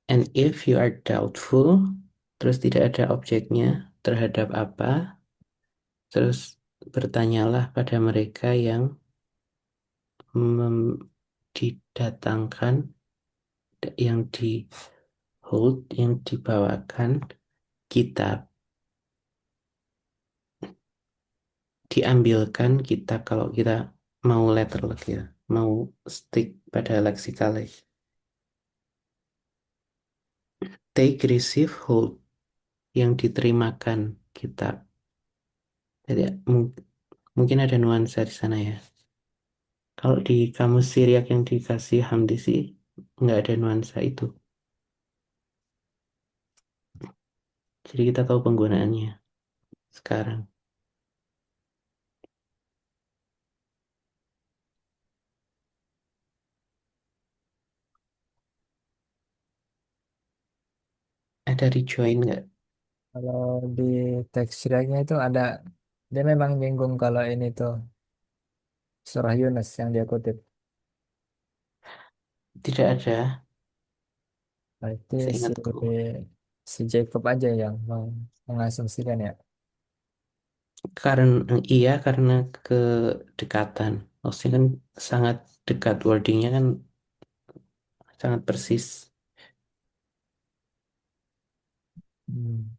And if you are doubtful, terus tidak ada objeknya terhadap apa, terus bertanyalah pada mereka yang didatangkan, yang di hold, yang dibawakan kitab, diambilkan kitab kalau kita mau letterlek ya, mau stick pada leksikal. Take, receive, hold, yang diterimakan kitab. Jadi mungkin ada nuansa di sana ya. Kalau di kamus Syriak yang dikasih Hamdi sih nggak ada nuansa itu. Jadi kita tahu penggunaannya sekarang. Ada rejoin nggak? Kalau di teks Syriahnya itu ada, dia memang nyinggung kalau ini tuh surah Yunus yang dia kutip. Tidak ada, Berarti si seingatku. si Jacob aja yang mengasumsikan ya. Karena iya, karena kedekatan. Maksudnya kan sangat dekat, wordingnya kan sangat persis. Hmm.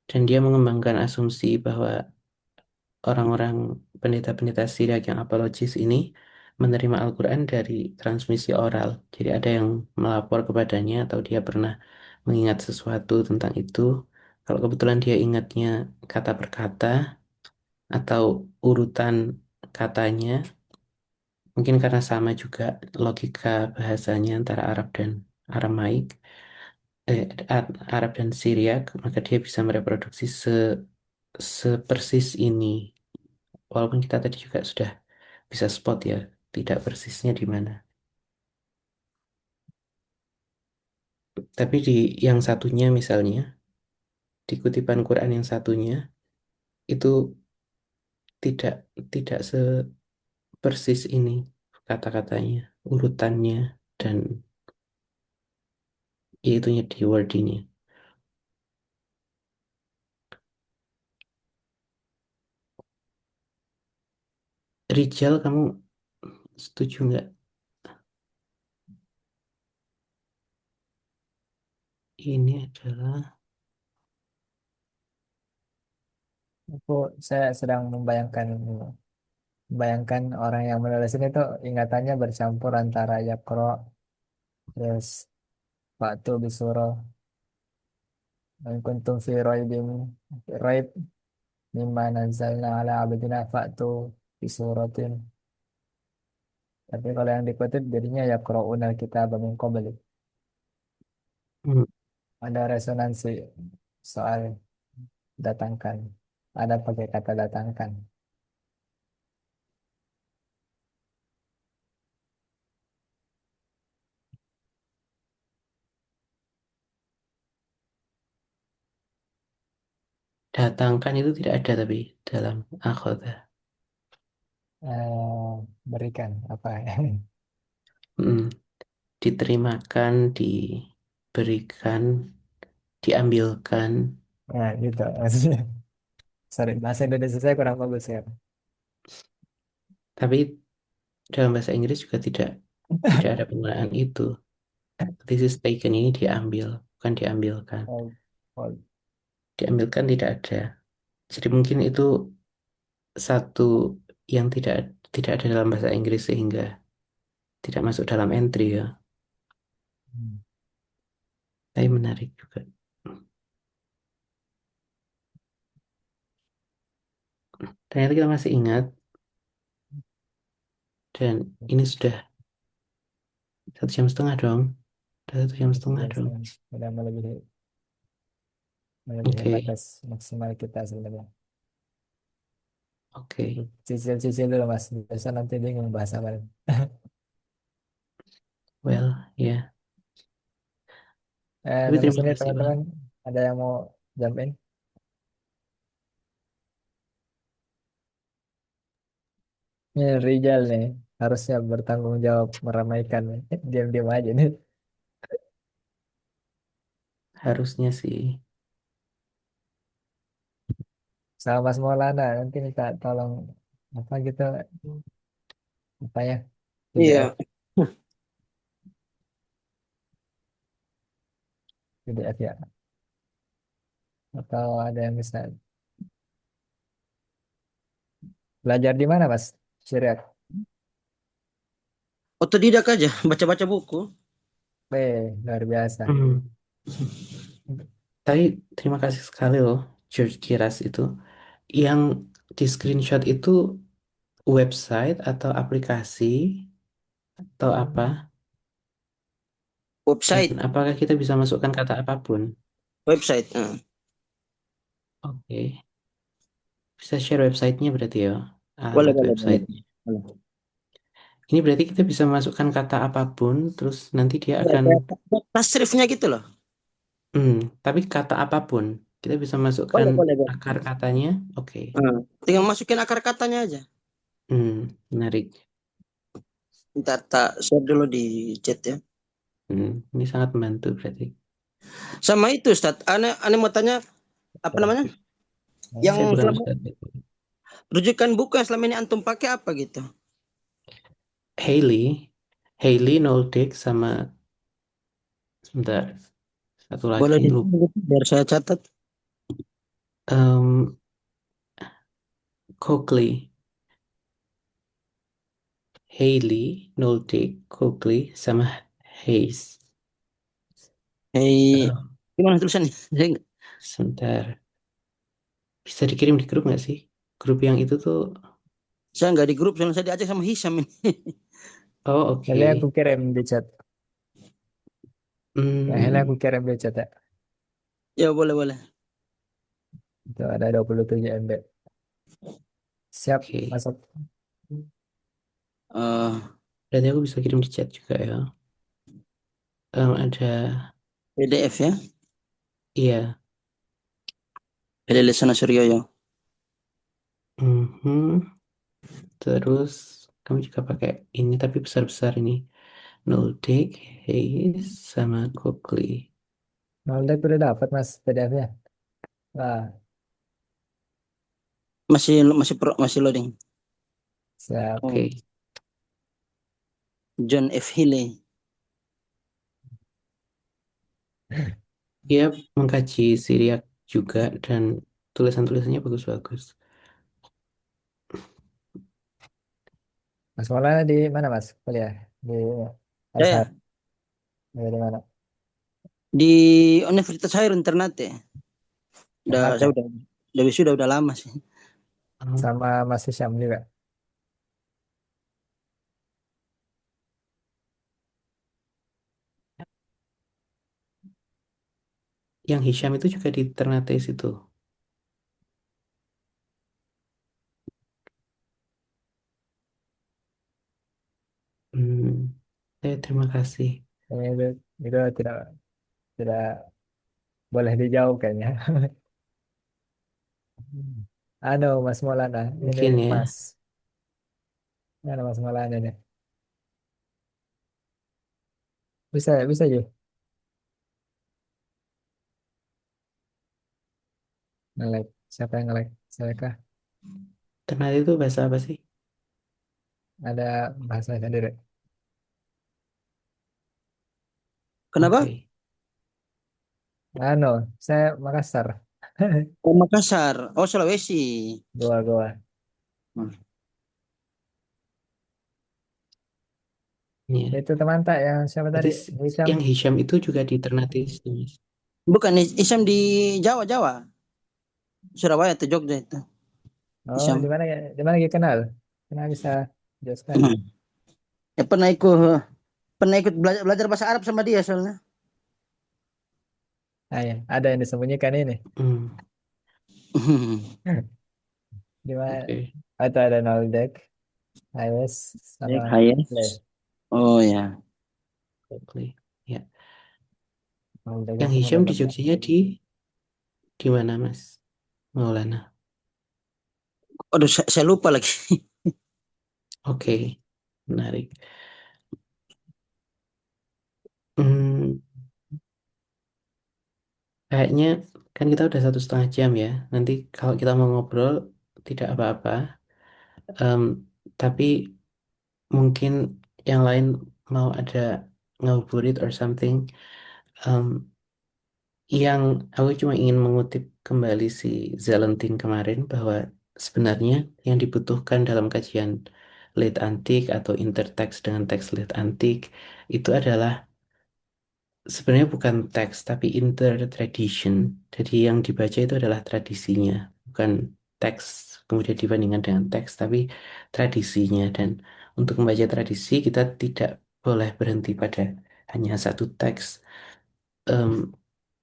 Dan dia mengembangkan asumsi bahwa orang-orang pendeta-pendeta Syriak yang apologis ini menerima Al-Quran dari transmisi oral. Jadi ada yang melapor kepadanya atau dia pernah mengingat sesuatu tentang itu. Kalau kebetulan dia ingatnya kata per kata atau urutan katanya, mungkin karena sama juga logika bahasanya antara Arab dan Aramaik, Arab dan Syriak, maka dia bisa mereproduksi sepersis ini. Walaupun kita tadi juga sudah bisa spot ya, tidak persisnya di mana. Tapi di yang satunya misalnya, di kutipan Quran yang satunya, itu tidak tidak sepersis ini kata-katanya, urutannya, dan itunya di wordingnya. Rijal, kamu setuju nggak? Ini adalah Aku saya sedang membayangkan orang yang menulis ini tuh ingatannya bercampur antara Yaqra terus Fa'tu bisuro in kuntum fi raib mimma nazzalna ala abdina fa'tu bisuratin. Tapi kalau yang dikutip jadinya yaqra'unal kitab min qabli. hmm, Ada resonansi soal datangkan. Ada pakai kata datangkan. datangkan itu tidak ada tapi dalam akhoda. Berikan apa ya? Hmm, Diterimakan, diberikan, diambilkan. Nah, gitu. Maksudnya, sorry, bahasa Indonesia saya kurang bagus ya. Tapi dalam bahasa Inggris juga tidak ada penggunaan itu. This is taken ini diambil, bukan diambilkan. Oh, oh, Diambilkan tidak ada. Jadi mungkin itu satu yang tidak ada dalam bahasa Inggris sehingga tidak masuk dalam entry ya. hmm. Tapi menarik juga. Ternyata kita masih ingat dan ini sudah 1 jam setengah dong. Sudah 1 jam setengah Sudah, dong. sudah melebihi Oke, batas maksimal kita sebenarnya. oke. Cicil-cicil dulu mas, biasa nanti bingung bahasa apa. Well, ya. Tapi Sampai terima sini kasih Bang. teman-teman, ada yang mau jump in? Ini Rijal nih, harusnya bertanggung jawab meramaikan nih. Diam-diam aja nih. Harusnya sih Sama Mas Maulana, nanti minta tolong apa gitu, apa ya, PDF, Iya. PDF ya. Atau ada yang bisa belajar di mana Mas? Syariat. Otodidak aja, baca-baca buku. Luar biasa. Hmm. Tapi terima kasih sekali loh George Kiras itu. Yang di screenshot itu website atau aplikasi atau apa? Dan Website, apakah kita bisa masukkan kata apapun? website. Oke. Bisa share websitenya berarti ya, Boleh, alamat boleh, boleh. websitenya. Boleh. Ini berarti kita bisa masukkan kata apapun, terus nanti dia Ya, akan, kayak tasrifnya gitu loh. hmm, tapi kata apapun kita bisa masukkan Boleh, boleh, boleh. akar katanya. Oke. Tinggal masukin akar katanya aja. Menarik. Ntar tak share dulu di chat ya. Ini sangat membantu berarti. Sama itu Ustaz, aneh mau tanya apa namanya? Yang Saya bukan selama ustadz. rujukan buku yang selama ini antum pakai apa gitu? Hailey, Hailey Noldik sama sebentar satu Boleh lagi di lupa. gitu, biar saya catat. Em, Coakley, Hailey Noldik, Coakley sama Hayes. Hei, Eh, gimana tulisannya? Sebentar, bisa dikirim di grup nggak sih? Grup yang itu tuh. Saya nggak di grup, soalnya saya diajak sama Hisam ini. Oh, Ini aku oke. kirim di chat. Yang ini aku Hmm, kirim di chat ya. Ya boleh, boleh. Itu ada 27 MB. Siap, oke. masuk. Eh, Berarti aku bisa kirim di chat juga ya. Ada, PDF ya. iya. Dari Lesana Suryoyo. Mhm. Terus kamu juga pakai ini tapi besar-besar ini. Noldik, Hayes, sama Coakley. Nolde udah dapat mas PDF-nya. Wah, Masih loading. siap. Oh, Oke, John F. Healy. dia mengkaji Syriak juga dan tulisan-tulisannya bagus-bagus. Mas Maulana di mana mas? Kuliah di Azhar. Saya Di mana? di Universitas Hairun Ternate. Saya Ternate. udah wisuda udah lama sih. Oh, Sama Mas Hisham juga. yang Hisham itu juga di Ternate situ. Hmm, terima kasih. Ini itu tidak tidak boleh dijauh kayaknya. Ano Mas Maulana, ini Mungkin ya. Mas. Mana Mas Maulana nih? Bisa bisa aja. Nge-like. Siapa yang nge-like? Saya kah? Ternate itu bahasa apa sih? Ada bahasa sendiri. Kenapa? Oke. Ano, saya Makassar. Oh, Makassar. Oh, Sulawesi. Goa. Hmm. Ya. Itu teman tak yang siapa Berarti tadi? Hisham. yang Hisham itu juga di Ternate situ, Mas. Bukan Isam di Jawa, Jawa. Surabaya atau Jogja itu. Oh, Isam. di mana dia kenal? Kenal bisa jelaskan. Ya pernah ikut belajar, belajar bahasa Arab sama dia soalnya. Ah, ya. Ada yang disembunyikan ini. Hmm, Di mana? oke. Atau ada Noldek, iOS sama Baik, Play. Hayes. Oh ya. Oke. Ya. Noldek Yang itu Hisham di dapat. Jogjanya di mana, Mas Maulana? Aduh, saya lupa lagi. Oke, menarik. Hmm, kayaknya kan kita udah 1,5 jam ya. Nanti kalau kita mau ngobrol tidak apa-apa. Em, tapi mungkin yang lain mau ada ngabuburit or something. Em, yang aku cuma ingin mengutip kembali si Zalentine kemarin bahwa sebenarnya yang dibutuhkan dalam kajian late antik atau interteks dengan teks late antik itu adalah sebenarnya bukan teks tapi intertradition. Jadi yang dibaca itu adalah tradisinya, bukan teks kemudian dibandingkan dengan teks tapi tradisinya. Dan untuk membaca tradisi kita tidak boleh berhenti pada hanya satu teks.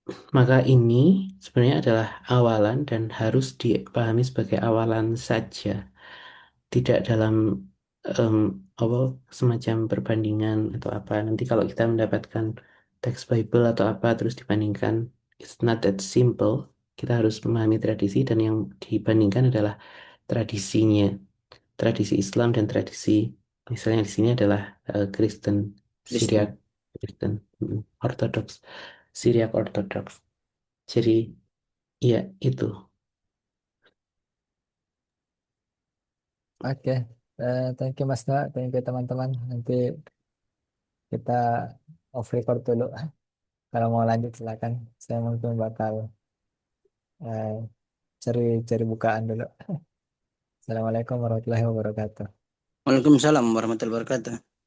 Maka ini sebenarnya adalah awalan dan harus dipahami sebagai awalan saja, tidak dalam em, apa semacam perbandingan atau apa. Nanti kalau kita mendapatkan teks Bible atau apa terus dibandingkan, it's not that simple. Kita harus memahami tradisi dan yang dibandingkan adalah tradisinya, tradisi Islam dan tradisi misalnya di sini adalah Kristen, Syriak Kristen. Kristen, Ortodoks, Syriak Ortodoks. Jadi ya itu. Oke, thank you Mas Noah, thank you teman-teman. Nanti kita off record dulu. Kalau mau lanjut silakan. Saya mungkin bakal eh, cari cari bukaan dulu. Assalamualaikum warahmatullahi wabarakatuh. Waalaikumsalam warahmatullahi wabarakatuh.